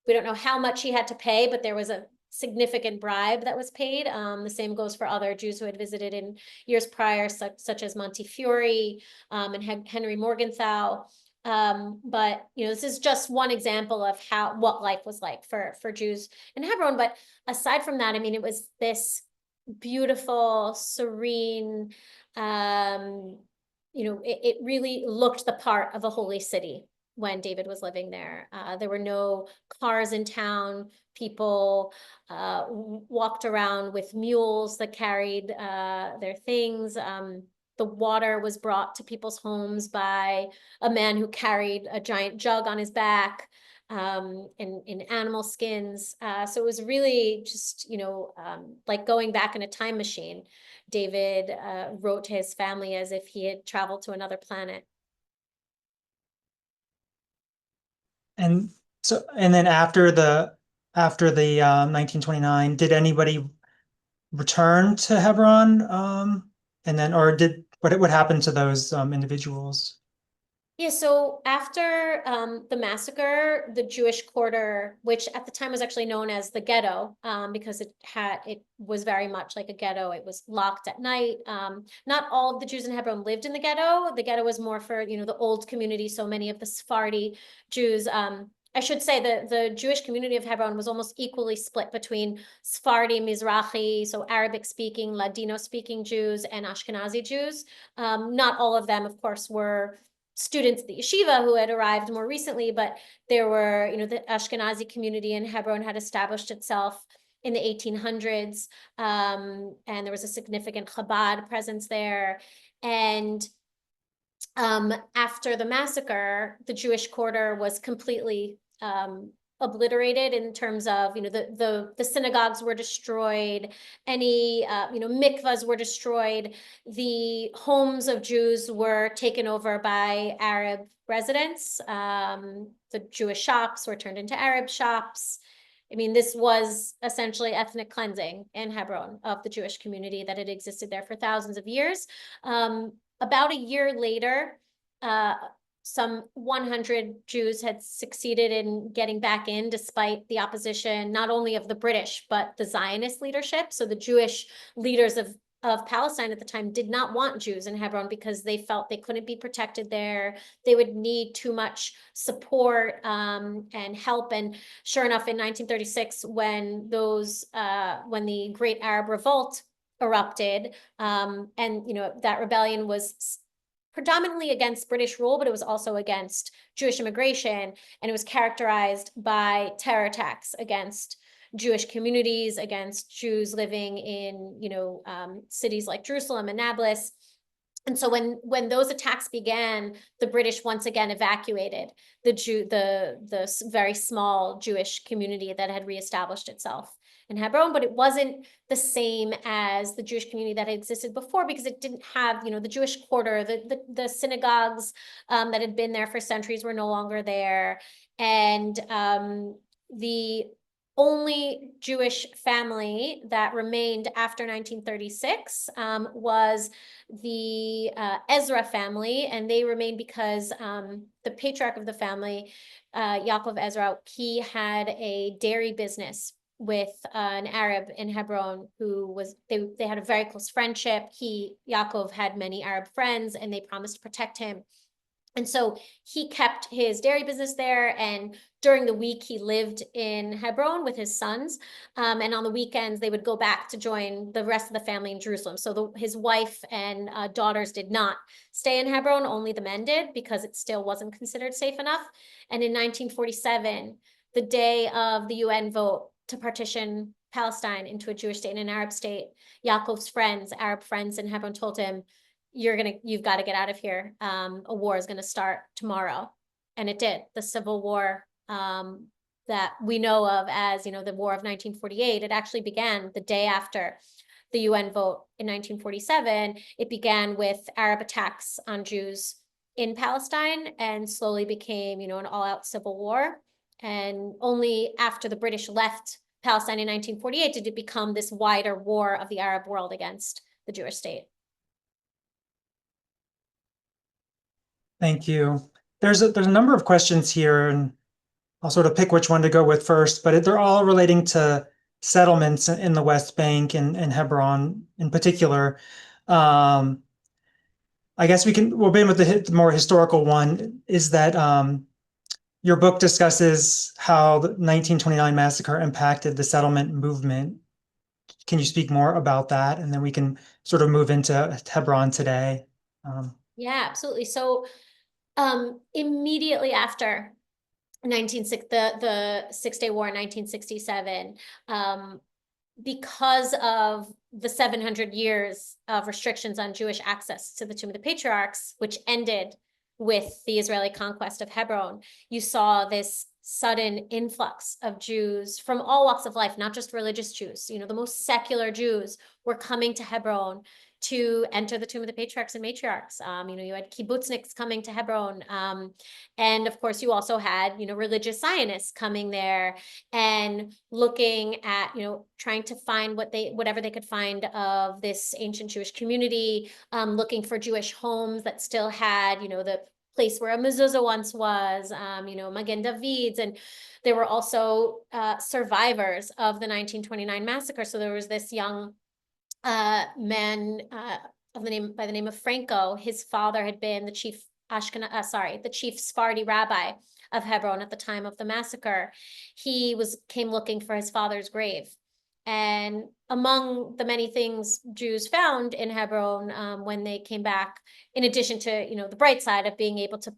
[SPEAKER 2] We don't know how much he had to pay, but there was a significant bribe that was paid. The same goes for other Jews who had visited in years prior, such as Montefiore and Henry Morgenthau. But this is just one example of what life was like for Jews in Hebron. But aside from that, I mean, it was this beautiful, serene, it really looked the part of a holy city when David was living there. There were no cars in town. People walked around with mules that carried their things. The water was brought to people's homes by a man who carried a giant jug on his back in animal skins. So it was really just, like going back in a time machine. David wrote to his family as if he had traveled to another planet.
[SPEAKER 1] And so, and then after the 1929, did anybody return to Hebron? And then, or what happened to those individuals?
[SPEAKER 2] Yeah, so after the massacre, the Jewish quarter, which at the time was actually known as the ghetto, because it was very much like a ghetto. It was locked at night. Not all of the Jews in Hebron lived in the ghetto. The ghetto was more for, the old community. So many of the Sephardi Jews, I should say the Jewish community of Hebron was almost equally split between Sephardi, Mizrahi, so Arabic speaking, Ladino speaking Jews, and Ashkenazi Jews. Not all of them, of course, were students at the yeshiva who had arrived more recently, but there were, the Ashkenazi community in Hebron had established itself in the 1800s, and there was a significant Chabad presence there. And after the massacre, the Jewish quarter was completely obliterated in terms of, the synagogues were destroyed, any, mikvahs were destroyed, the homes of Jews were taken over by Arab residents. The Jewish shops were turned into Arab shops. I mean, this was essentially ethnic cleansing in Hebron of the Jewish community that had existed there for thousands of years. About a year later, some 100 Jews had succeeded in getting back in despite the opposition, not only of the British, but the Zionist leadership. So the Jewish leaders of Palestine at the time did not want Jews in Hebron because they felt they couldn't be protected there. They would need too much support and help. And sure enough, in 1936, when the Great Arab Revolt erupted, and that rebellion was predominantly against British rule, but it was also against Jewish immigration, and it was characterized by terror attacks against Jewish communities, against Jews living in, cities like Jerusalem and Nablus. And so when those attacks began, the British once again evacuated the very small Jewish community that had reestablished itself in Hebron, but it wasn't the same as the Jewish community that had existed before, because it didn't have, the Jewish quarter, the synagogues that had been there for centuries were no longer there. And the only Jewish family that remained after 1936 was the Ezra family, and they remained because the patriarch of the family, Yaakov Ezra, he had a dairy business with an Arab in Hebron who was, they had a very close friendship. Yaakov had many Arab friends, and they promised to protect him. And so he kept his dairy business there, and during the week he lived in Hebron with his sons, and on the weekends they would go back to join the rest of the family in Jerusalem. So his wife and daughters did not stay in Hebron, only the men did, because it still wasn't considered safe enough. And in 1947, the day of the UN vote to partition Palestine into a Jewish state and an Arab state, Yaakov's friends, Arab friends in Hebron, told him, you've got to get out of here. A war is going to start tomorrow. And it did. The civil war that we know of as, the War of 1948, it actually began the day after the UN vote in 1947. It began with Arab attacks on Jews in Palestine, and slowly became, an all-out civil war. And only after the British left Palestine in 1948 did it become this wider war of the Arab world against the Jewish state.
[SPEAKER 1] Thank you. There's a number of questions here, and I'll sort of pick which one to go with first, but they're all relating to settlements in the West Bank and Hebron in particular. I guess we'll begin with the more historical one, is that your book discusses how the 1929 massacre impacted the settlement movement. Can you speak more about that? And then we can sort of move into Hebron today.
[SPEAKER 2] Yeah, absolutely. So immediately after the 6-Day War in 1967, because of the 700 years of restrictions on Jewish access to the Tomb of the Patriarchs, which ended with the Israeli conquest of Hebron, you saw this sudden influx of Jews from all walks of life, not just religious Jews. The most secular Jews were coming to Hebron to enter the Tomb of the Patriarchs and Matriarchs. You had kibbutzniks coming to Hebron. And of course, you also had, religious Zionists coming there and looking at, trying to find whatever they could find of this ancient Jewish community, looking for Jewish homes that still had, the place where a mezuzah once was, Magen David's. And there were also survivors of the 1929 massacre. So there was this young man by the name of Franco. His father had been the chief Sephardi rabbi of Hebron at the time of the massacre. He came looking for his father's grave. And among the many things Jews found in Hebron when they came back, in addition to, the bright side of being able to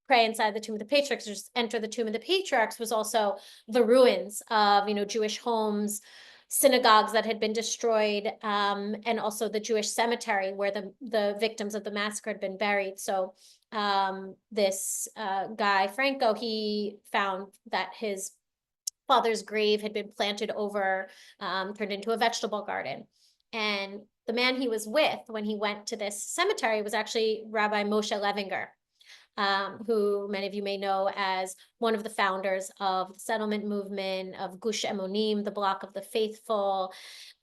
[SPEAKER 2] pray inside the Tomb of the Patriarchs, or just enter the Tomb of the Patriarchs, was also the ruins of, Jewish homes, synagogues that had been destroyed, and also the Jewish cemetery where the victims of the massacre had been buried. So this guy, Franco, he found that his father's grave had been planted over, turned into a vegetable garden. And the man he was with when he went to this cemetery was actually Rabbi Moshe Levinger, who many of you may know as one of the founders of the settlement movement, of Gush Emonim, the Block of the Faithful.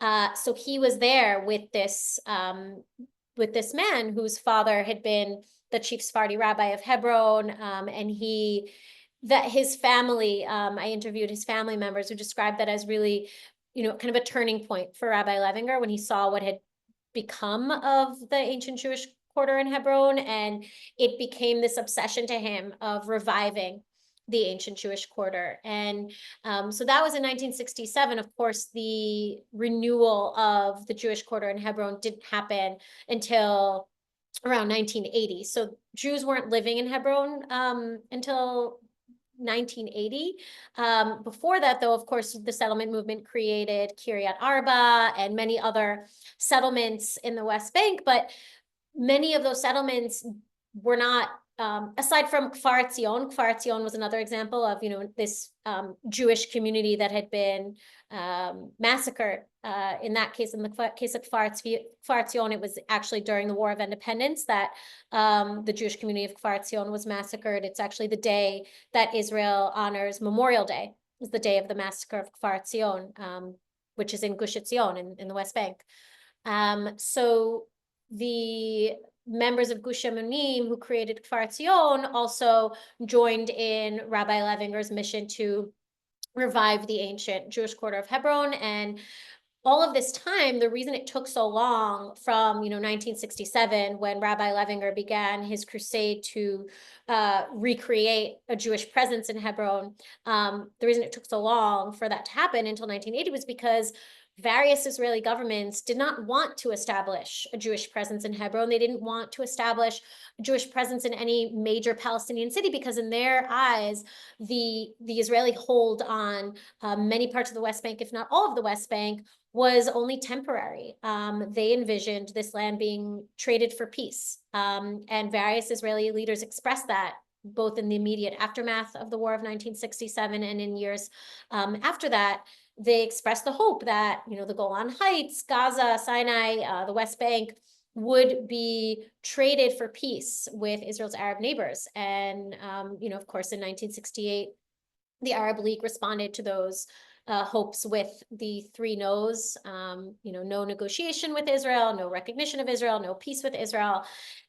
[SPEAKER 2] So he was there with this man whose father had been the chief Sephardi rabbi of Hebron, and his family, I interviewed his family members who described that as really, kind of a turning point for Rabbi Levinger when he saw what had become of the ancient Jewish quarter in Hebron, and it became this obsession to him of reviving the ancient Jewish quarter. And so that was in 1967. Of course, the renewal of the Jewish quarter in Hebron didn't happen until around 1980. So Jews weren't living in Hebron until 1980. Before that, though, of course, the settlement movement created Kiryat Arba and many other settlements in the West Bank, but many of those settlements were not, aside from Kfar Etzion was another example of, this Jewish community that had been massacred. In that case, in the case of Kfar Etzion, it was actually during the War of Independence that the Jewish community of Kfar Etzion was massacred. It's actually the day that Israel honors Memorial Day, is the day of the massacre of Kfar Etzion, which is in Gush Etzion in the West Bank. So the members of Gush Emunim who created Kfar Etzion also joined in Rabbi Levinger's mission to revive the ancient Jewish quarter of Hebron. And all of this time, the reason it took so long from 1967, when Rabbi Levinger began his crusade to recreate a Jewish presence in Hebron, the reason it took so long for that to happen until 1980 was because various Israeli governments did not want to establish a Jewish presence in Hebron. They didn't want to establish a Jewish presence in any major Palestinian city because in their eyes, the Israeli hold on many parts of the West Bank, if not all of the West Bank, was only temporary. They envisioned this land being traded for peace. And various Israeli leaders expressed that both in the immediate aftermath of the War of 1967 and in years after that. They expressed the hope that, the Golan Heights, Gaza, Sinai, the West Bank would be traded for peace with Israel's Arab neighbors. And, of course, in 1968, the Arab League responded to those hopes with the 3 no's, no negotiation with Israel, no recognition of Israel, no peace with Israel.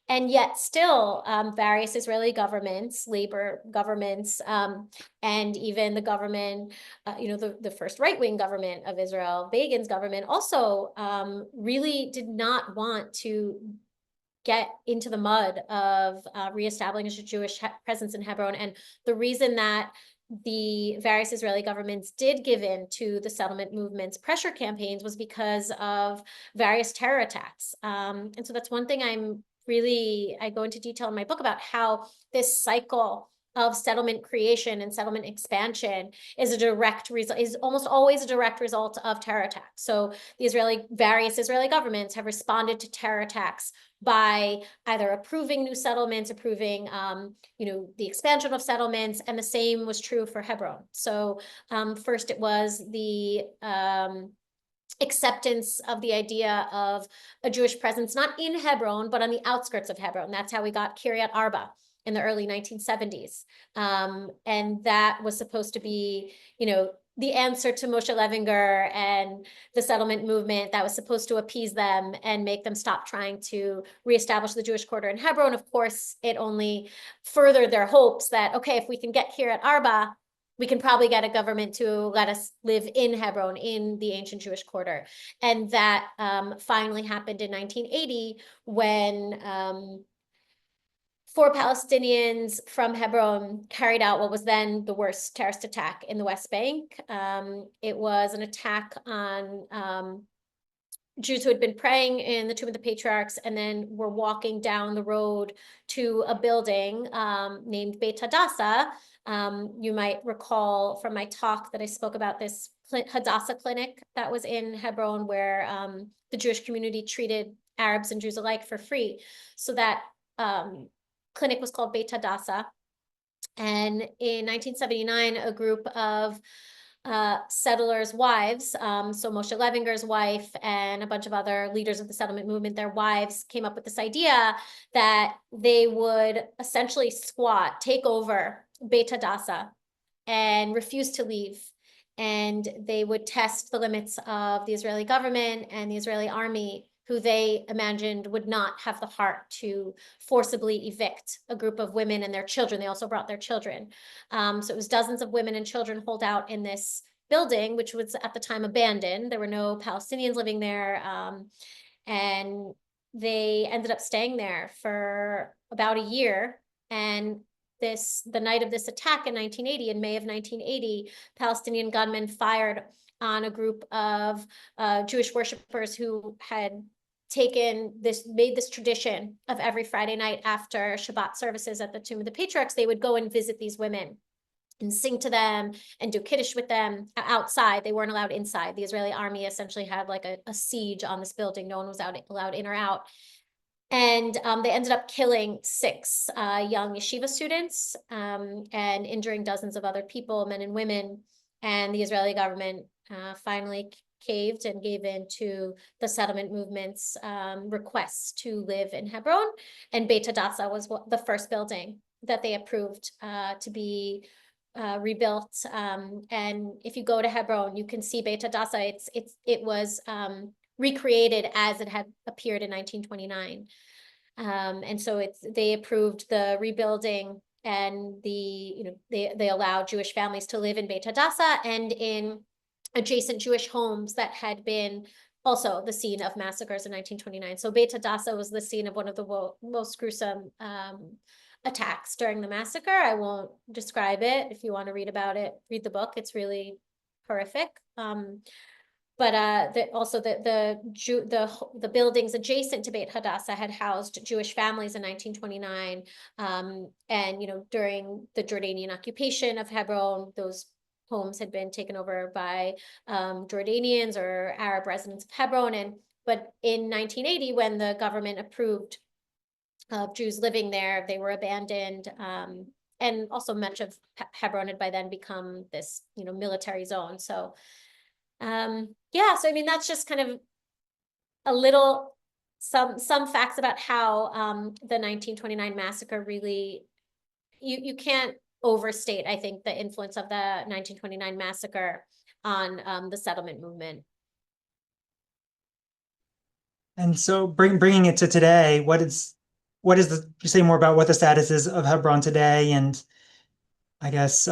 [SPEAKER 2] And yet still various Israeli governments, labor governments, and even the government, the first right-wing government of Israel, Begin's government, also really did not want to get into the mud of reestablishing a Jewish presence in Hebron. And the reason that the various Israeli governments did give in to the settlement movement's pressure campaigns was because of various terror attacks. And so that's one thing I go into detail in my book about how this cycle of settlement creation and settlement expansion is almost always a direct result of terror attacks. So various Israeli governments have responded to terror attacks by either approving new settlements, approving the expansion of settlements, and the same was true for Hebron. So first it was the acceptance of the idea of a Jewish presence, not in Hebron, but on the outskirts of Hebron. That's how we got Kiryat Arba in the early 1970s. And that was supposed to be, the answer to Moshe Levinger and the settlement movement that was supposed to appease them and make them stop trying to reestablish the Jewish quarter in Hebron. Of course, it only furthered their hopes that, okay, if we can get Kiryat Arba, we can probably get a government to let us live in Hebron, in the ancient Jewish quarter. And that finally happened in 1980 when 4 Palestinians from Hebron carried out what was then the worst terrorist attack in the West Bank. It was an attack on Jews who had been praying in the Tomb of the Patriarchs and then were walking down the road to a building named Beit Hadassah. You might recall from my talk that I spoke about this Hadassah clinic that was in Hebron where the Jewish community treated Arabs and Jews alike for free. So that clinic was called Beit Hadassah. And in 1979, a group of settlers' wives, so Moshe Levinger's wife and a bunch of other leaders of the settlement movement, their wives came up with this idea that they would essentially take over Beit Hadassah and refuse to leave. And they would test the limits of the Israeli government and the Israeli army, who they imagined would not have the heart to forcibly evict a group of women and their children. They also brought their children. So it was dozens of women and children holed out in this building, which was at the time abandoned. There were no Palestinians living there. And they ended up staying there for about a year. And the night of this attack in 1980, in May of 1980, Palestinian gunmen fired on a group of Jewish worshipers who had made this tradition of every Friday night after Shabbat services at the Tomb of the Patriarchs, they would go and visit these women and sing to them and do kiddush with them outside. They weren't allowed inside. The Israeli army essentially had like a siege on this building. No one was allowed in or out. And they ended up killing 6 young yeshiva students and injuring dozens of other people, men and women. And the Israeli government finally caved and gave in to the settlement movement's requests to live in Hebron. And Beit Hadassah was the first building that they approved to be rebuilt. And if you go to Hebron, you can see Beit Hadassah. It was recreated as it had appeared in 1929. And so they approved the rebuilding, and they allowed Jewish families to live in Beit Hadassah and in adjacent Jewish homes that had been also the scene of massacres in 1929. So Beit Hadassah was the scene of one of the most gruesome attacks during the massacre. I won't describe it. If you want to read about it, read the book. It's really horrific. But also the buildings adjacent to Beit Hadassah had housed Jewish families in 1929. And during the Jordanian occupation of Hebron, those homes had been taken over by Jordanians or Arab residents of Hebron. But in 1980, when the government approved of Jews living there, they were abandoned. And also much of Hebron had by then become this military zone. So yeah, so I mean, that's just kind of a little, some facts about how the 1929 massacre really, you can't overstate, I think, the influence of the 1929 massacre on the settlement movement.
[SPEAKER 1] And so bringing it to today, you say more about what the status is of Hebron today, and I guess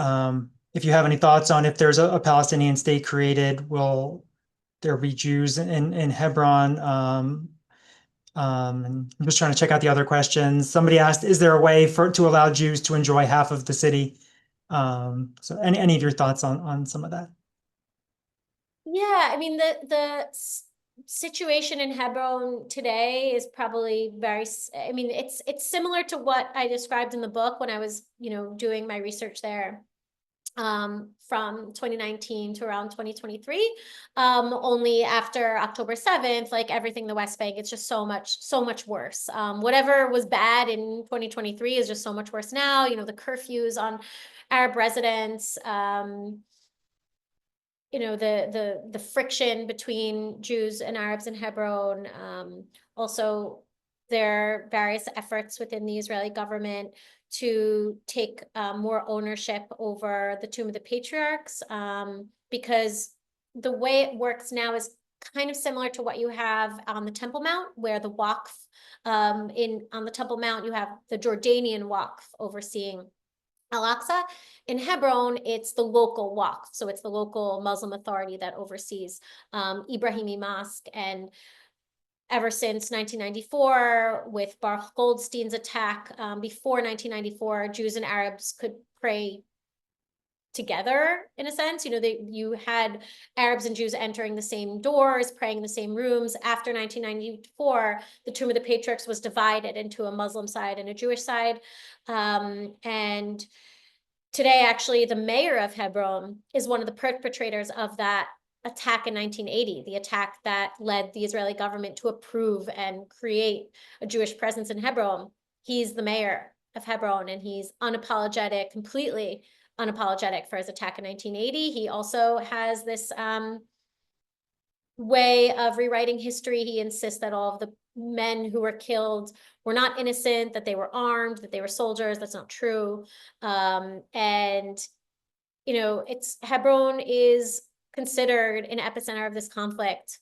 [SPEAKER 1] if you have any thoughts on if there's a Palestinian state created, will there be Jews in Hebron? And I'm just trying to check out the other questions. Somebody asked, is there a way to allow Jews to enjoy half of the city? So any of your thoughts on some of that?
[SPEAKER 2] Yeah, I mean, the situation in Hebron today is probably I mean, it's similar to what I described in the book when I was, doing my research there. From 2019 to around 2023, only after October 7th, like everything in the West Bank, it's just so much worse. Whatever was bad in 2023 is just so much worse now. The curfews on Arab residents, the friction between Jews and Arabs in Hebron. Also, there are various efforts within the Israeli government to take more ownership over the Tomb of the Patriarchs, because the way it works now is kind of similar to what you have on the Temple Mount, where the Waqf, on the Temple Mount, you have the Jordanian Waqf overseeing Al-Aqsa. In Hebron, it's the local Waqf, so it's the local Muslim authority that oversees Ibrahimi Mosque. And ever since 1994, with Baruch Goldstein's attack, before 1994, Jews and Arabs could pray together, in a sense. You had Arabs and Jews entering the same doors, praying in the same rooms. After 1994, the Tomb of the Patriarchs was divided into a Muslim side and a Jewish side. And today, actually, the mayor of Hebron is one of the perpetrators of that attack in 1980, the attack that led the Israeli government to approve and create a Jewish presence in Hebron. He's the mayor of Hebron, and he's unapologetic, completely unapologetic for his attack in 1980. He also has this way of rewriting history. He insists that all of the men who were killed were not innocent, that they were armed, that they were soldiers. That's not true. And Hebron is considered an epicenter of this conflict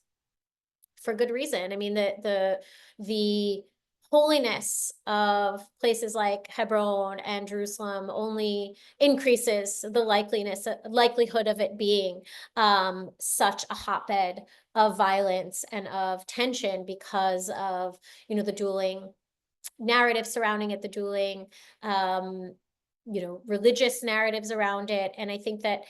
[SPEAKER 2] for good reason. I mean, the holiness of places like Hebron and Jerusalem only increases the likelihood of it being such a hotbed of violence and of tension, because of the dueling narratives surrounding it, the dueling religious narratives around it. And I think that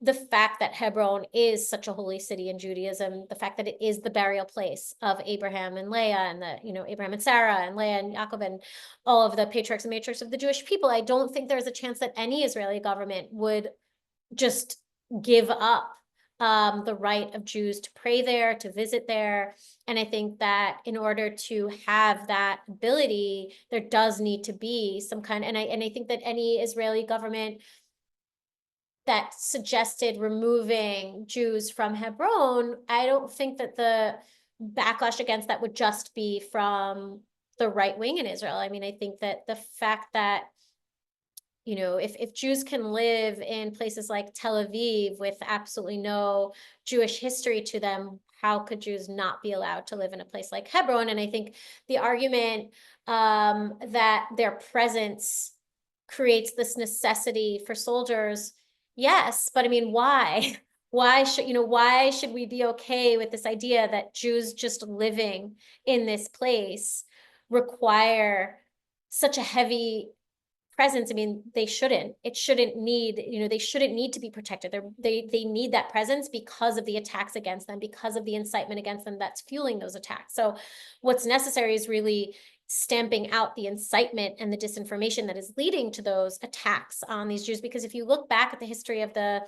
[SPEAKER 2] the fact that Hebron is such a holy city in Judaism, the fact that it is the burial place of Abraham and Leah and Abraham and Sarah and Leah and Yaakov and all of the patriarchs and matriarchs of the Jewish people, I don't think there's a chance that any Israeli government would just give up the right of Jews to pray there, to visit there. And I think that in order to have that ability, there does need to be some kind, and I think that any Israeli government that suggested removing Jews from Hebron, I don't think that the backlash against that would just be from the right wing in Israel. I mean, I think that the fact that if Jews can live in places like Tel Aviv with absolutely no Jewish history to them, how could Jews not be allowed to live in a place like Hebron? And I think the argument that their presence creates this necessity for soldiers, yes, but I mean, why? Why should we be okay with this idea that Jews just living in this place require such a heavy presence? I mean, they shouldn't need to be protected. They need that presence because of the attacks against them, because of the incitement against them that's fueling those attacks. So what's necessary is really stamping out the incitement and the disinformation that is leading to those attacks on these Jews. Because if you look back at the history of the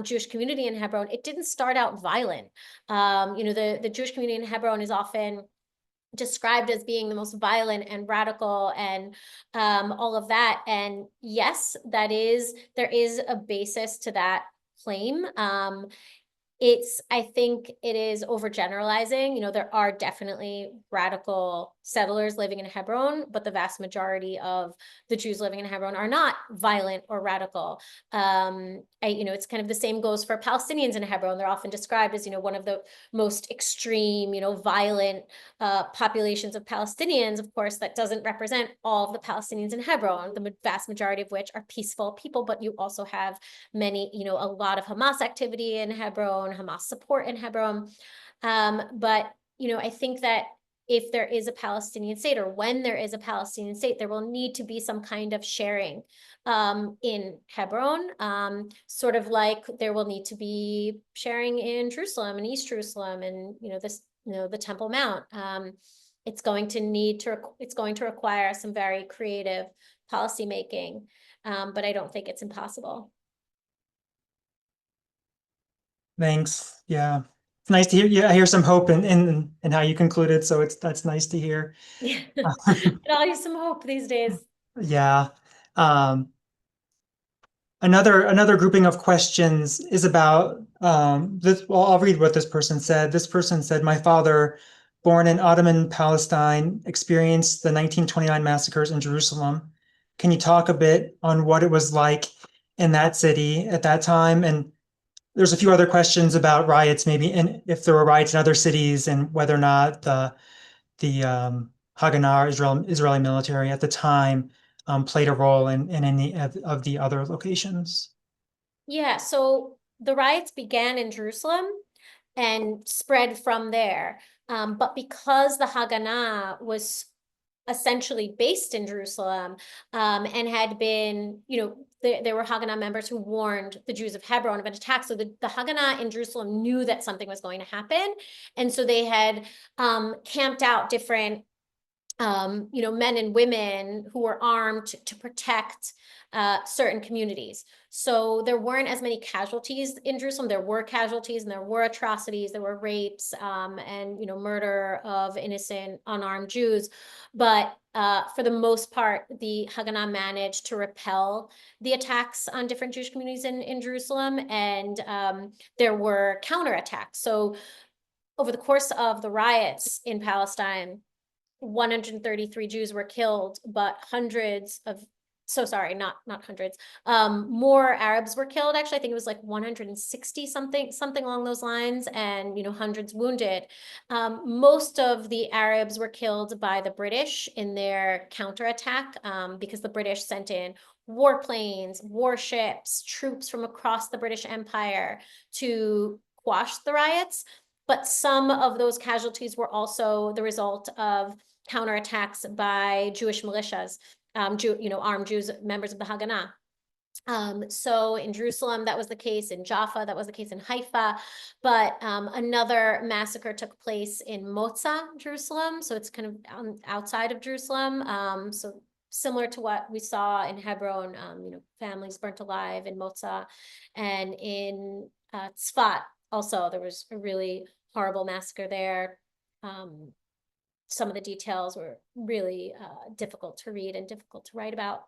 [SPEAKER 2] Jewish community in Hebron, it didn't start out violent. The Jewish community in Hebron is often described as being the most violent and radical and all of that. And yes, there is a basis to that claim. I think it is overgeneralizing. There are definitely radical settlers living in Hebron, but the vast majority of the Jews living in Hebron are not violent or radical. It's kind of the same goes for Palestinians in Hebron. They're often described as, one of the most extreme, violent populations of Palestinians. Of course, that doesn't represent all of the Palestinians in Hebron, the vast majority of which are peaceful people, but you also have a lot of Hamas activity in Hebron, Hamas support in Hebron. But I think that if there is a Palestinian state, or when there is a Palestinian state, there will need to be some kind of sharing in Hebron, sort of like there will need to be sharing in Jerusalem and East Jerusalem and the Temple Mount. It's going to require some very creative policy making, but I don't think it's impossible.
[SPEAKER 1] Thanks. Yeah. It's nice to hear. Yeah, I hear some hope in how you concluded. So that's nice to hear.
[SPEAKER 2] Yeah, it all use some hope these days.
[SPEAKER 1] Yeah. Um, another grouping of questions is about this. Well, I'll read what this person said. This person said, "My father, born in Ottoman Palestine, experienced the 1929 massacres in Jerusalem. Can you talk a bit on what it was like in that city at that time?" And there's a few other questions about riots, maybe, and if there were riots in other cities, and whether or not the Haganah, Israeli military at the time, played a role in any of the other locations.
[SPEAKER 2] Yeah, so the riots began in Jerusalem and spread from there. But because the Haganah was essentially based in Jerusalem, and had been, there were Haganah members who warned the Jews of Hebron of an attack. So the Haganah in Jerusalem knew that something was going to happen. And so they had camped out different men and women who were armed to protect certain communities. So there weren't as many casualties in Jerusalem. There were casualties and there were atrocities, there were rapes and murder of innocent unarmed Jews. But for the most part, the Haganah managed to repel the attacks on different Jewish communities in Jerusalem, and there were counterattacks. So over the course of the riots in Palestine, 133 Jews were killed, but not hundreds, more Arabs were killed. Actually, I think it was like 160 something along those lines, and hundreds wounded. Most of the Arabs were killed by the British in their counterattack, because the British sent in warplanes, warships, troops from across the British Empire to quash the riots. But some of those casualties were also the result of counterattacks by Jewish militias, armed Jews, members of the Haganah. So in Jerusalem, that was the case. In Jaffa, that was the case. In Haifa, but another massacre took place in Moza, Jerusalem. So it's kind of outside of Jerusalem. So similar to what we saw in Hebron, families burnt alive in Moza, and in Tzfat also there was a really horrible massacre there. Some of the details were really difficult to read and difficult to write about.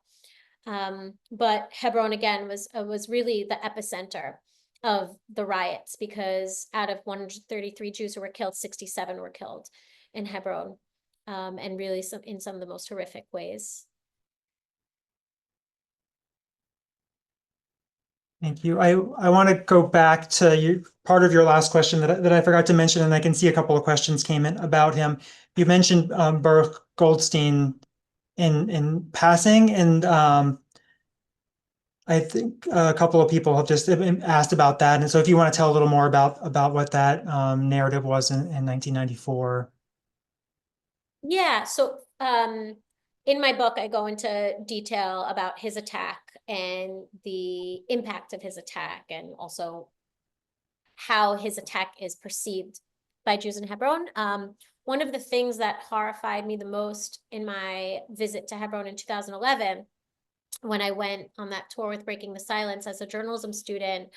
[SPEAKER 2] But Hebron again was really the epicenter of the riots, because out of 133 Jews who were killed, 67 were killed in Hebron, and really in some of the most horrific ways.
[SPEAKER 1] Thank you. I want to go back to part of your last question that I forgot to mention, and I can see a couple of questions came in about him. You mentioned Baruch Goldstein in passing, and I think a couple of people have just asked about that. And so if you want to tell a little more about what that narrative was in 1994.
[SPEAKER 2] Yeah, so in my book, I go into detail about his attack and the impact of his attack, and also how his attack is perceived by Jews in Hebron. One of the things that horrified me the most in my visit to Hebron in 2011, when I went on that tour with Breaking the Silence as a journalism student,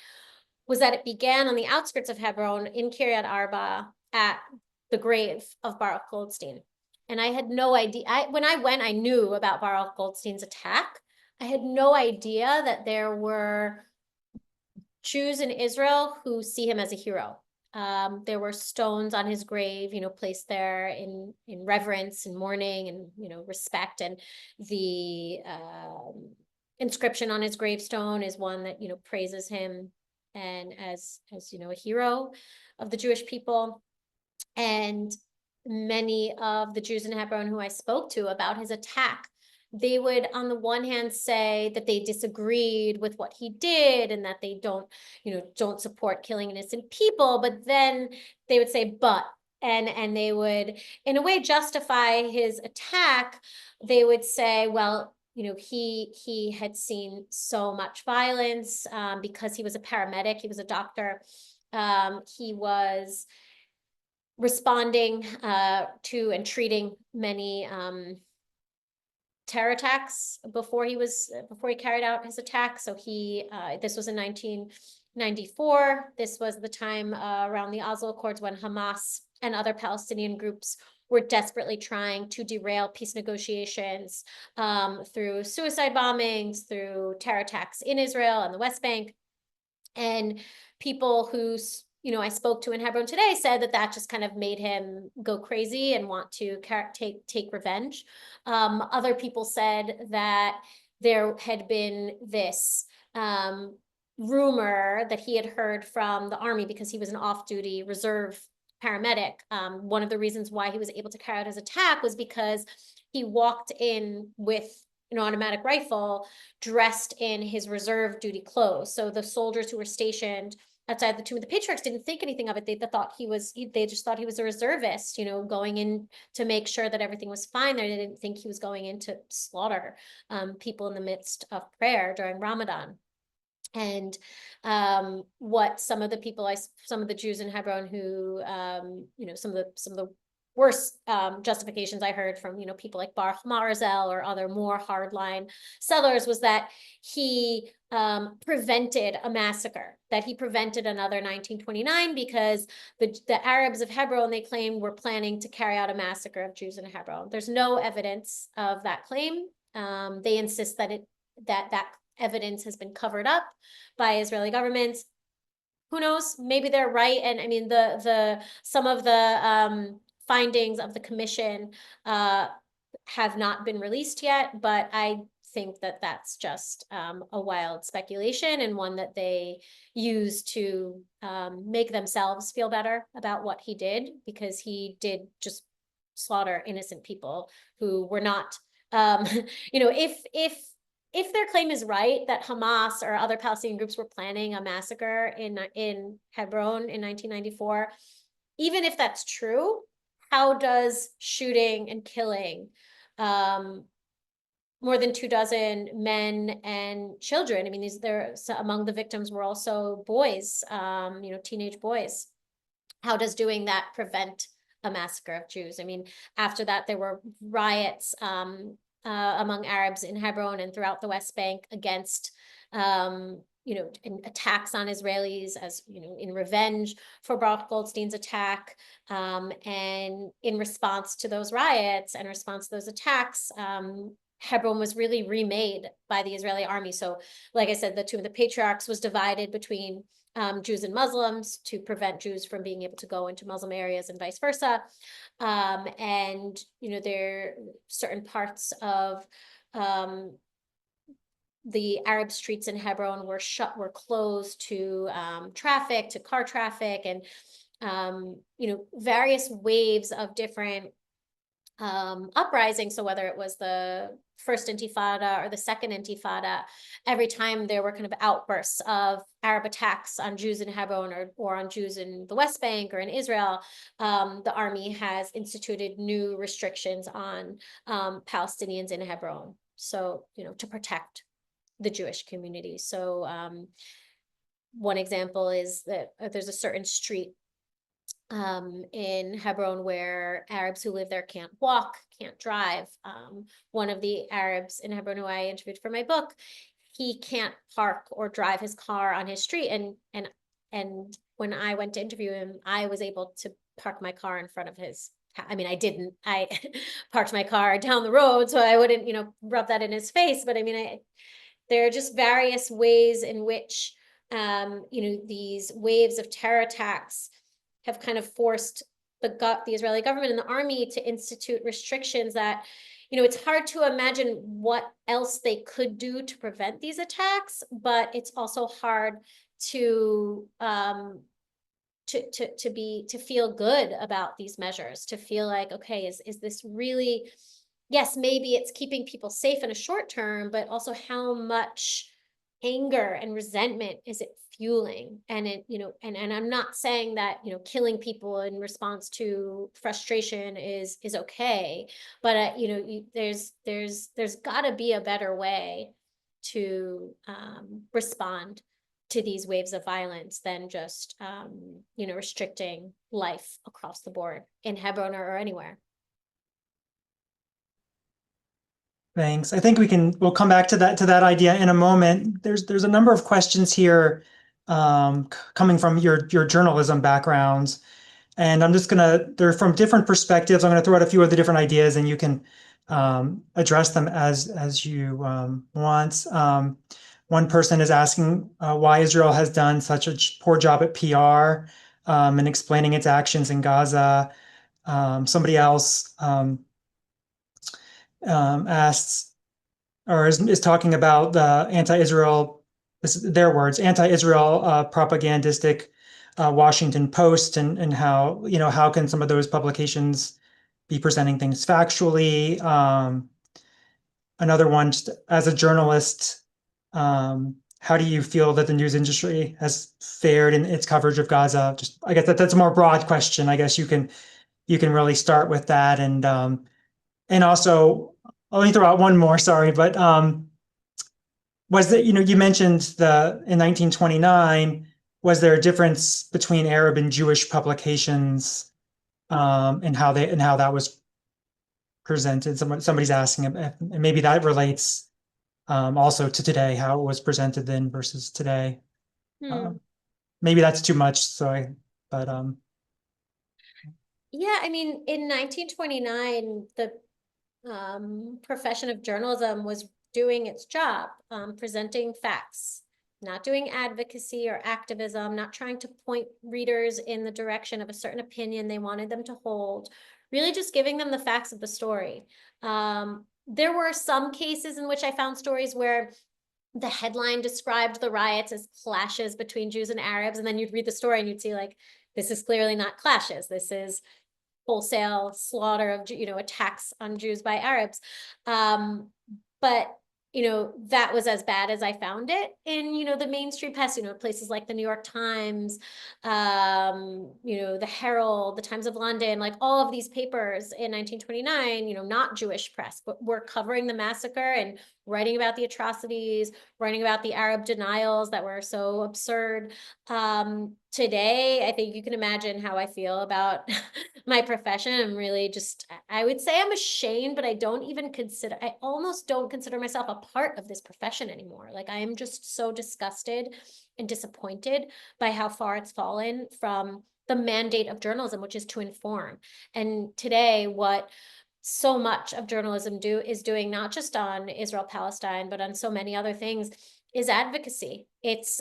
[SPEAKER 2] was that it began on the outskirts of Hebron in Kiryat Arba at the grave of Baruch Goldstein. And I had no idea, when I went, I knew about Baruch Goldstein's attack. I had no idea that there were Jews in Israel who see him as a hero. There were stones on his grave, placed there in reverence and mourning and, respect. And the inscription on his gravestone is one that, praises him and as a hero of the Jewish people. And many of the Jews in Hebron who I spoke to about his attack, they would on the one hand say that they disagreed with what he did and that they don't support killing innocent people, but then they would say and they would in a way justify his attack. They would say, well, he had seen so much violence because he was a paramedic, he was a doctor, he was responding to and treating many terror attacks before he carried out his attack. So this was in 1994. This was the time around the Oslo Accords, when Hamas and other Palestinian groups were desperately trying to derail peace negotiations through suicide bombings, through terror attacks in Israel and the West Bank. And people who I spoke to in Hebron today said that just kind of made him go crazy and want to take revenge. Other people said that there had been this rumor that he had heard from the army, because he was an off-duty reserve paramedic. One of the reasons why he was able to carry out his attack was because he walked in with an automatic rifle, dressed in his reserve duty clothes. So the soldiers who were stationed outside the Tomb of the Patriarchs didn't think anything of it. They just thought he was a reservist, going in to make sure that everything was fine there. They didn't think he was going in to slaughter people in the midst of prayer during Ramadan. And what some of the Jews in Hebron who, some of the worst justifications I heard from, people like Baruch Marzel or other more hardline sellers, was that he prevented a massacre, that he prevented another 1929, because the Arabs of Hebron, they claim, were planning to carry out a massacre of Jews in Hebron. There's no evidence of that claim. They insist that that evidence has been covered up by Israeli governments. Who knows? Maybe they're right. And I mean, some of the findings of the commission have not been released yet, but I think that that's just a wild speculation, and one that they use to make themselves feel better about what he did, because he did just slaughter innocent people who were not, if their claim is right, that Hamas or other Palestinian groups were planning a massacre in Hebron in 1994, even if that's true, how does shooting and killing more than 24 men and children. I mean, among the victims were also boys, teenage boys. How does doing that prevent a massacre of Jews? I mean, after that, there were riots among Arabs in Hebron and throughout the West Bank against attacks on Israelis, as in revenge for Baruch Goldstein's attack. And in response to those riots and response to those attacks, Hebron was really remade by the Israeli army. So, like I said, the Tomb of the Patriarchs was divided between Jews and Muslims to prevent Jews from being able to go into Muslim areas and vice versa. And there are certain parts of the Arab streets in Hebron were closed to traffic, to car traffic, and various waves of different uprising. So whether it was the first intifada or the second intifada, every time there were kind of outbursts of Arab attacks on Jews in Hebron or on Jews in the West Bank or in Israel, the army has instituted new restrictions on Palestinians in Hebron. So, to protect the Jewish community. So one example is that there's a certain street in Hebron where Arabs who live there can't walk, can't drive. One of the Arabs in Hebron who I interviewed for my book, he can't park or drive his car on his street. And when I went to interview him, I was able to park my car in front of his. I mean, I parked my car down the road so I wouldn't, rub that in his face. But I mean, there are just various ways in which, these waves of terror attacks have kind of forced the Israeli government and the army to institute restrictions that, it's hard to imagine what else they could do to prevent these attacks, but it's also hard to feel good about these measures, to feel like, okay, is this really, yes, maybe it's keeping people safe in a short term, but also how much anger and resentment is it fueling? And and I'm not saying that, killing people in response to frustration is okay, but there's gotta be a better way to respond to these waves of violence than just restricting life across the board in Hebron or anywhere.
[SPEAKER 1] Thanks. I think we'll come back to that idea in a moment. There's a number of questions here coming from your journalism backgrounds. And they're from different perspectives. I'm gonna throw out a few of the different ideas and you can address them as you want. One person is asking why Israel has done such a poor job at PR and explaining its actions in Gaza. Somebody else asks or is talking about the anti-Israel, this is their words, anti-Israel propagandistic Washington Post and how, how can some of those publications be presenting things factually? Another one, just as a journalist, how do you feel that the news industry has fared in its coverage of Gaza? Just, I guess that's a more broad question. I guess you can really start with that. And also, I'll only throw out one more, sorry, but was that, you mentioned in 1929, was there a difference between Arab and Jewish publications and how that was presented? Somebody's asking, and maybe that relates also to today, how it was presented then versus today. Maybe that's too much, but
[SPEAKER 2] yeah, I mean, in 1929, the profession of journalism was doing its job, presenting facts, not doing advocacy or activism, not trying to point readers in the direction of a certain opinion they wanted them to hold, really just giving them the facts of the story. There were some cases in which I found stories where the headline described the riots as clashes between Jews and Arabs, and then you'd read the story and you'd see, like, this is clearly not clashes. This is wholesale slaughter of, attacks on Jews by Arabs. But, that was as bad as I found it in, the mainstream press, places like the New York Times, the Herald, the Times of London, like all of these papers in 1929, not Jewish press, but were covering the massacre and writing about the atrocities, writing about the Arab denials that were so absurd. Today, I think you can imagine how I feel about my profession. I'm really I would say I'm ashamed, but I almost don't consider myself a part of this profession anymore. Like, I am just so disgusted and disappointed by how far it's fallen from the mandate of journalism, which is to inform. And today, what so much of journalism is doing, not just on Israel Palestine, but on so many other things, is advocacy. It's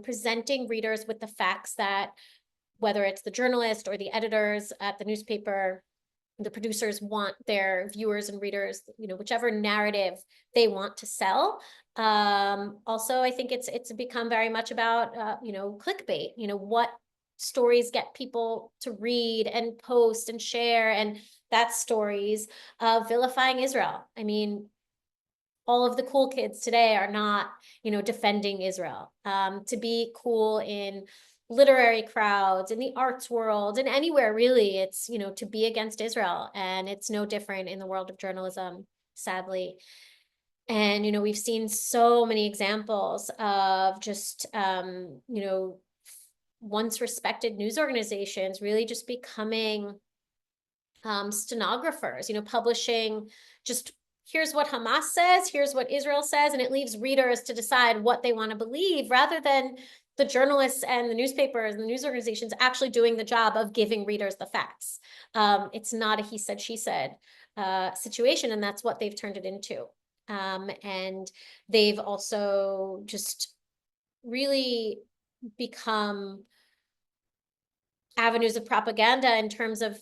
[SPEAKER 2] presenting readers with the facts that, whether it's the journalist or the editors at the newspaper, the producers want their viewers and readers, whichever narrative they want to sell. Also, I think it's become very much about clickbait. What stories get people to read and post and share, and that's stories of vilifying Israel. I mean, all of the cool kids today are not, defending Israel. To be cool in literary crowds, in the arts world, and anywhere really, it's, to be against Israel. And it's no different in the world of journalism, sadly. And, we've seen so many examples of just, once respected news organizations really just becoming stenographers, publishing just, here's what Hamas says, here's what Israel says, and it leaves readers to decide what they want to believe, rather than the journalists and the newspapers and the news organizations actually doing the job of giving readers the facts. It's not a he said, she said situation, and that's what they've turned it into. And they've also just really become avenues of propaganda in terms of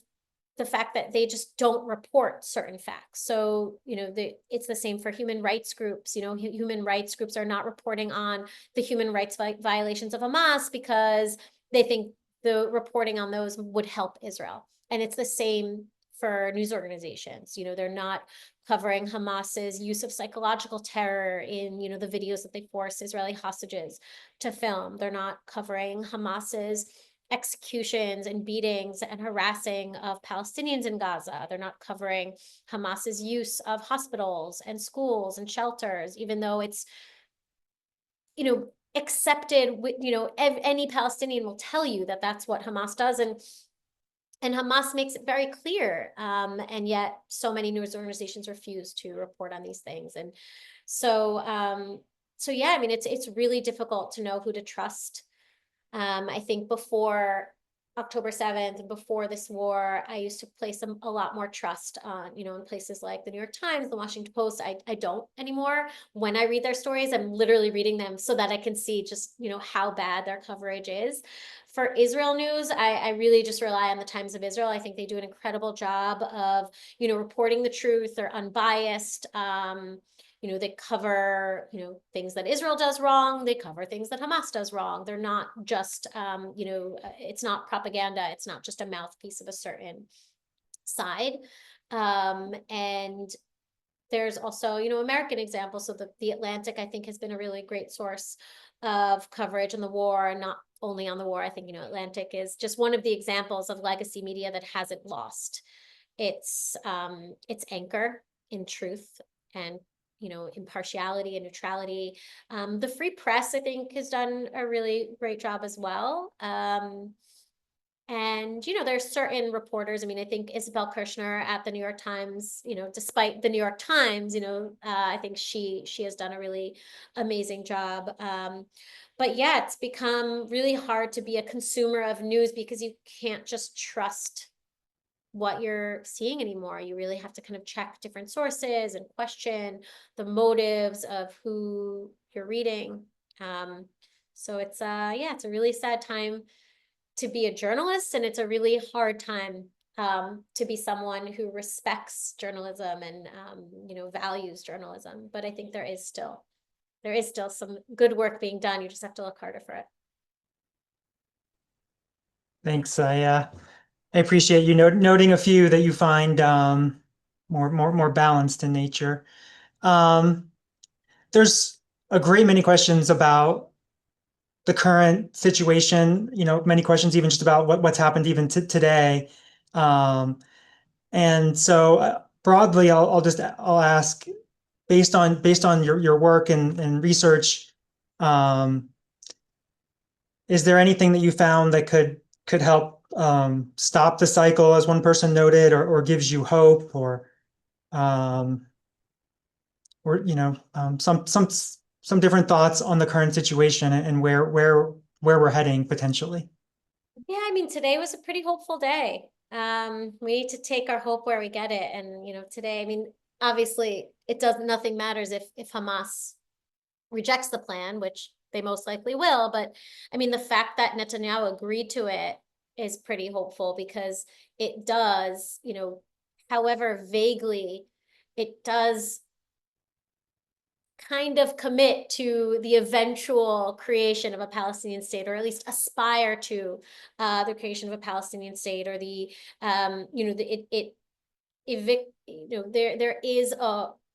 [SPEAKER 2] the fact that they just don't report certain facts. So, it's the same for human rights groups. Human rights groups are not reporting on the human rights violations of Hamas because they think the reporting on those would help Israel. And it's the same for news organizations. They're not covering Hamas's use of psychological terror in, the videos that they force Israeli hostages to film. They're not covering Hamas's executions and beatings and harassing of Palestinians in Gaza. They're not covering Hamas's use of hospitals and schools and shelters, even though it's, accepted. Any Palestinian will tell you that that's what Hamas does. And Hamas makes it very clear. And yet so many news organizations refuse to report on these things. And so, yeah, I mean, it's really difficult to know who to trust. I think before October 7th and before this war, I used to place a lot more trust on, in places like the New York Times, the Washington Post. I don't anymore. When I read their stories, I'm literally reading them so that I can see just, how bad their coverage is. For Israel news, I really just rely on the Times of Israel. I think they do an incredible job of, reporting the truth. They're unbiased. They cover, things that Israel does wrong. They cover things that Hamas does wrong. They're not just, it's not propaganda. It's not just a mouthpiece of a certain side. And there's also, American examples. So the Atlantic, I think, has been a really great source of coverage on the war, and not only on the war. I think, Atlantic is just one of the examples of legacy media that hasn't lost its anchor in truth and impartiality and neutrality. The Free Press, I think, has done a really great job as well. And, there's certain reporters. I mean, I think Isabel Kirshner at the New York Times, despite the New York Times, I think she has done a really amazing job. But yeah, it's become really hard to be a consumer of news because you can't just trust what you're seeing anymore. You really have to kind of check different sources and question the motives of who you're reading. So it's it's a really sad time to be a journalist, and it's a really hard time to be someone who respects journalism and values journalism. But I think there is still some good work being done. You just have to look harder for it.
[SPEAKER 1] Thanks. I appreciate you noting a few that you find more balanced in nature. Um, there's a great many questions about the current situation, many questions even just about what's happened even today. And so broadly, I'll ask, based on your work and research, is there anything that you found that could help stop the cycle, as one person noted, or gives you hope, um, some different thoughts on the current situation and where we're heading potentially?
[SPEAKER 2] Yeah, I mean, today was a pretty hopeful day. We need to take our hope where we get it. And, today, I mean, obviously nothing matters if Hamas rejects the plan, which they most likely will. But I mean, the fact that Netanyahu agreed to it is pretty hopeful, because it does, however vaguely, it does kind of commit to the eventual creation of a Palestinian state, or at least aspire to the creation of a Palestinian state, or there is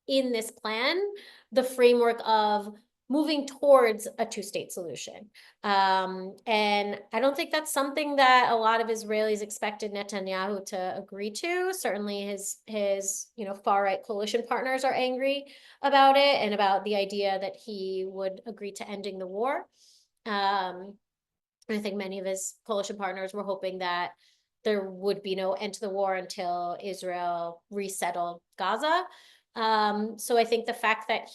[SPEAKER 2] in this plan the framework of moving towards a two-state solution. And I don't think that's something that a lot of Israelis expected Netanyahu to agree to. Certainly his far-right coalition partners are angry about it, and about the idea that he would agree to ending the war. I think many of his coalition partners were hoping that there would be no end to the war until Israel resettled Gaza. So I think the fact that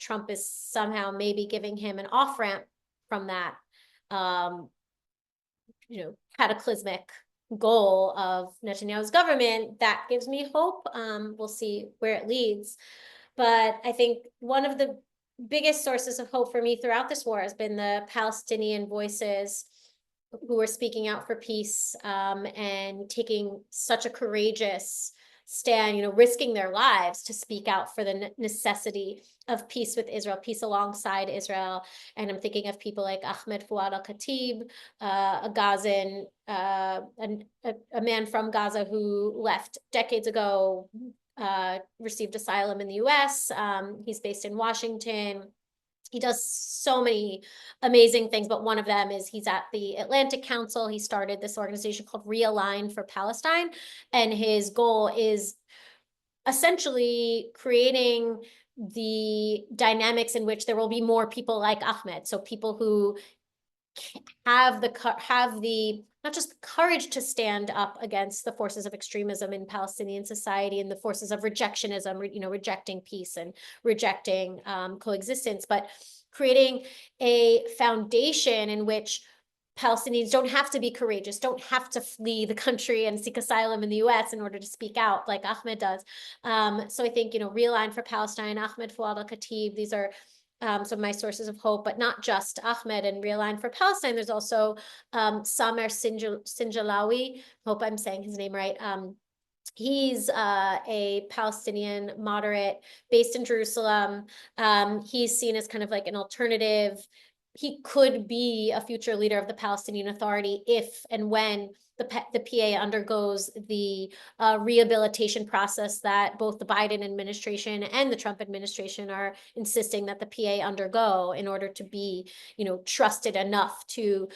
[SPEAKER 2] Trump is somehow maybe giving him an off-ramp from that, cataclysmic goal of Netanyahu's government, that gives me hope. We'll see where it leads. But I think one of the biggest sources of hope for me throughout this war has been the Palestinian voices who are speaking out for peace, and taking such a courageous stand, risking their lives to speak out for the necessity of peace with Israel, peace alongside Israel. And I'm thinking of people like Ahmed Fouad al-Khatib, a Gazan, a man from Gaza who left decades ago, received asylum in the US. He's based in Washington. He does so many amazing things, but one of them is he's at the Atlantic Council. He started this organization called Realign for Palestine, and his goal is essentially creating the dynamics in which there will be more people like Ahmed. So people who have the not just the courage to stand up against the forces of extremism in Palestinian society and the forces of rejectionism, rejecting peace and rejecting coexistence, but creating a foundation in which Palestinians don't have to be courageous, don't have to flee the country and seek asylum in the US in order to speak out like Ahmed does. So I think, Realign for Palestine, Ahmed Fouad al-Khatib, these are some of my sources of hope, but not just Ahmed and Realign for Palestine. There's also Samer Sinjalawi, hope I'm saying his name right. He's a Palestinian moderate based in Jerusalem. He's seen as kind of like an alternative. He could be a future leader of the Palestinian Authority if and when the PA undergoes the rehabilitation process that both the Biden administration and the Trump administration are insisting that the PA undergo in order to be, trusted enough to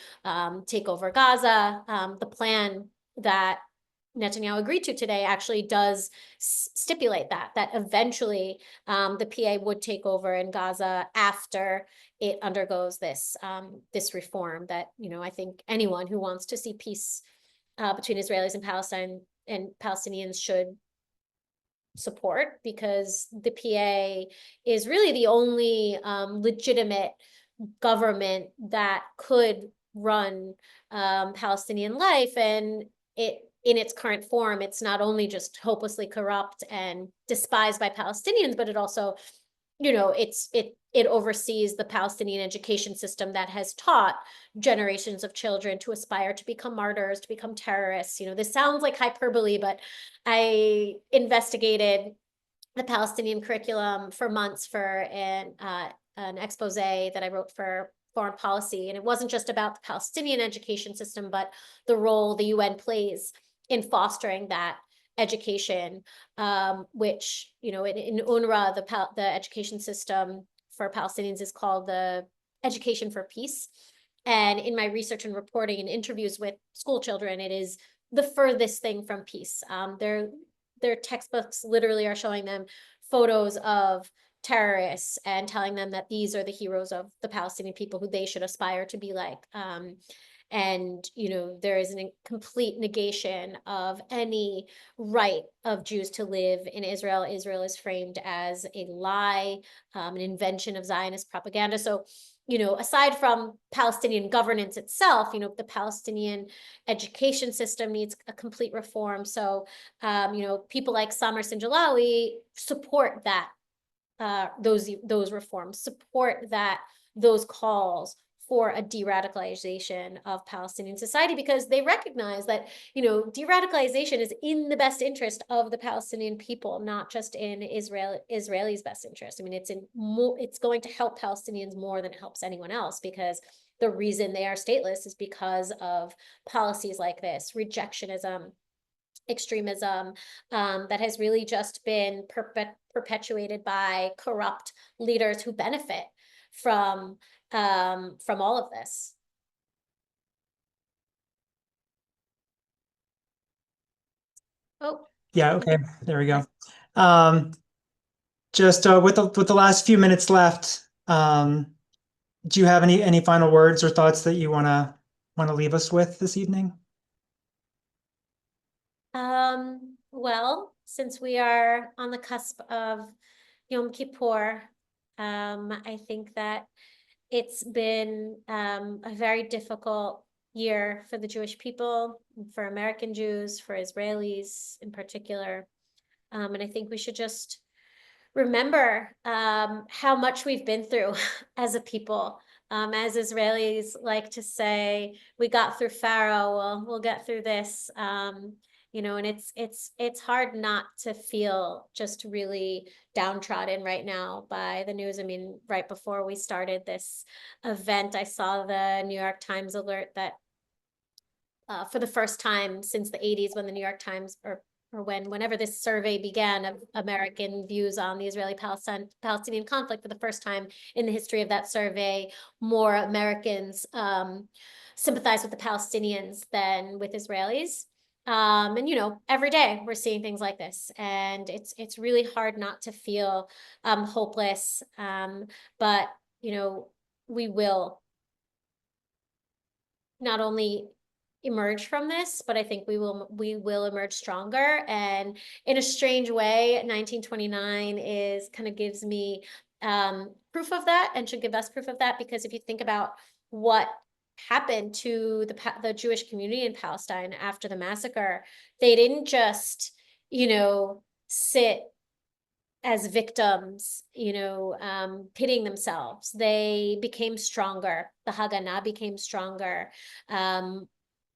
[SPEAKER 2] take over Gaza. The plan that Netanyahu agreed to today actually does stipulate that eventually the PA would take over in Gaza after it undergoes this reform that, I think anyone who wants to see peace between Israelis and Palestinians should support, because the PA is really the only legitimate government that could run Palestinian life. And in its current form, it's not only just hopelessly corrupt and despised by Palestinians, but it also, it oversees the Palestinian education system that has taught generations of children to aspire to become martyrs, to become terrorists. This sounds like hyperbole, but I investigated the Palestinian curriculum for months for an expose that I wrote for foreign policy. And it wasn't just about the Palestinian education system, but the role the UN plays in fostering that education, which, you know, in UNRWA, the education system for Palestinians is called the Education for Peace. And in my research and reporting and interviews with school children, it is the furthest thing from peace. Their textbooks literally are showing them photos of terrorists and telling them that these are the heroes of the Palestinian people who they should aspire to be like. And, you know, there is a complete negation of any right of Jews to live in Israel. Israel is framed as a lie, an invention of Zionist propaganda. So, you know, aside from Palestinian governance itself, you know, the Palestinian education system needs a complete reform. So, you know, people like Samer Sinjalawi support that, those reforms, support those calls for a de-radicalization of Palestinian society, because they recognize that, you know, de-radicalization is in the best interest of the Palestinian people, not just in Israelis' best interest. I mean, it's going to help Palestinians more than it helps anyone else, because the reason they are stateless is because of policies like this, rejectionism, extremism, that has really just been perpetuated by corrupt leaders who benefit from all of this. Oh,
[SPEAKER 1] Yeah, okay, there we go. Just with the last few minutes left, do you have any final words or thoughts that you wanna leave us with this evening?
[SPEAKER 2] well, since we are on the cusp of Yom Kippur, I think that it's been a very difficult year for the Jewish people, for American Jews, for Israelis in particular. And I think we should just remember how much we've been through as a people. As Israelis like to say, we got through Pharaoh, well, we'll get through this. You know, and it's hard not to feel just really downtrodden right now by the news. I mean, right before we started this event, I saw the New York Times alert that for the first time since the 80s, when the New York Times, or whenever this survey began of American views on the Israeli-Palestinian conflict, for the first time in the history of that survey, more Americans sympathize with the Palestinians than with Israelis. And, you know, every day we're seeing things like this, and it's really hard not to feel hopeless. But, you know, we will not only emerge from this, but I think we will emerge stronger. And in a strange way, 1929 is kind of gives me proof of that, and should give us proof of that, because if you think about what happened to the Jewish community in Palestine after the massacre, they didn't just, you know, sit as victims, you know, pitting themselves. They became stronger. The Haganah became stronger.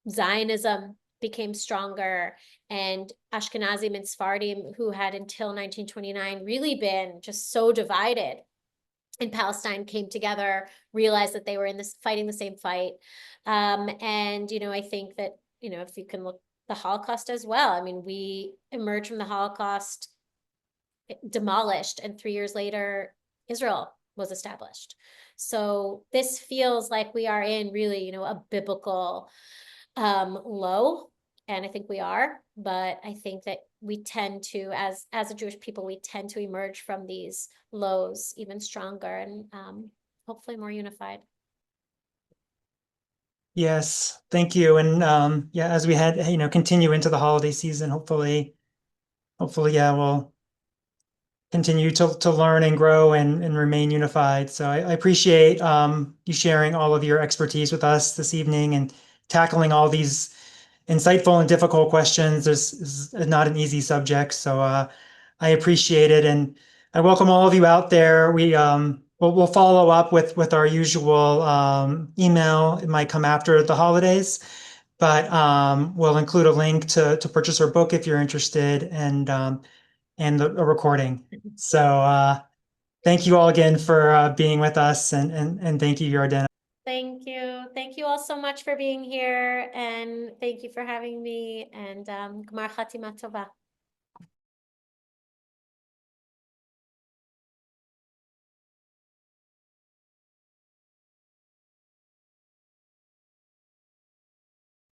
[SPEAKER 2] Zionism became stronger, and Ashkenazim and Sephardim, who had until 1929 really been just so divided in Palestine, came together, realized that they were fighting the same fight. And, you know, I think that, you know, if you can look the Holocaust as well, I mean, we emerged from the Holocaust demolished, and 3 years later, Israel was established. So this feels like we are in really, you know, a biblical low, and I think we are, but I think that we tend to, as a Jewish people, we tend to emerge from these lows even stronger, and hopefully more unified.
[SPEAKER 1] Yes, thank you. And yeah, as we head, you know, continue into the holiday season, hopefully, yeah, we'll continue to learn and grow and remain unified. So I appreciate you sharing all of your expertise with us this evening and tackling all these insightful and difficult questions. This is not an easy subject, so I appreciate it, and I welcome all of you out there. We'll follow up with our usual email. It might come after the holidays, but we'll include a link to purchase our book if you're interested, and a recording. So thank you all again for being with us, and thank you, Yardena.
[SPEAKER 2] Thank you. Thank you all so much for being here, and thank you for having me, and Gmar Chatima Tova.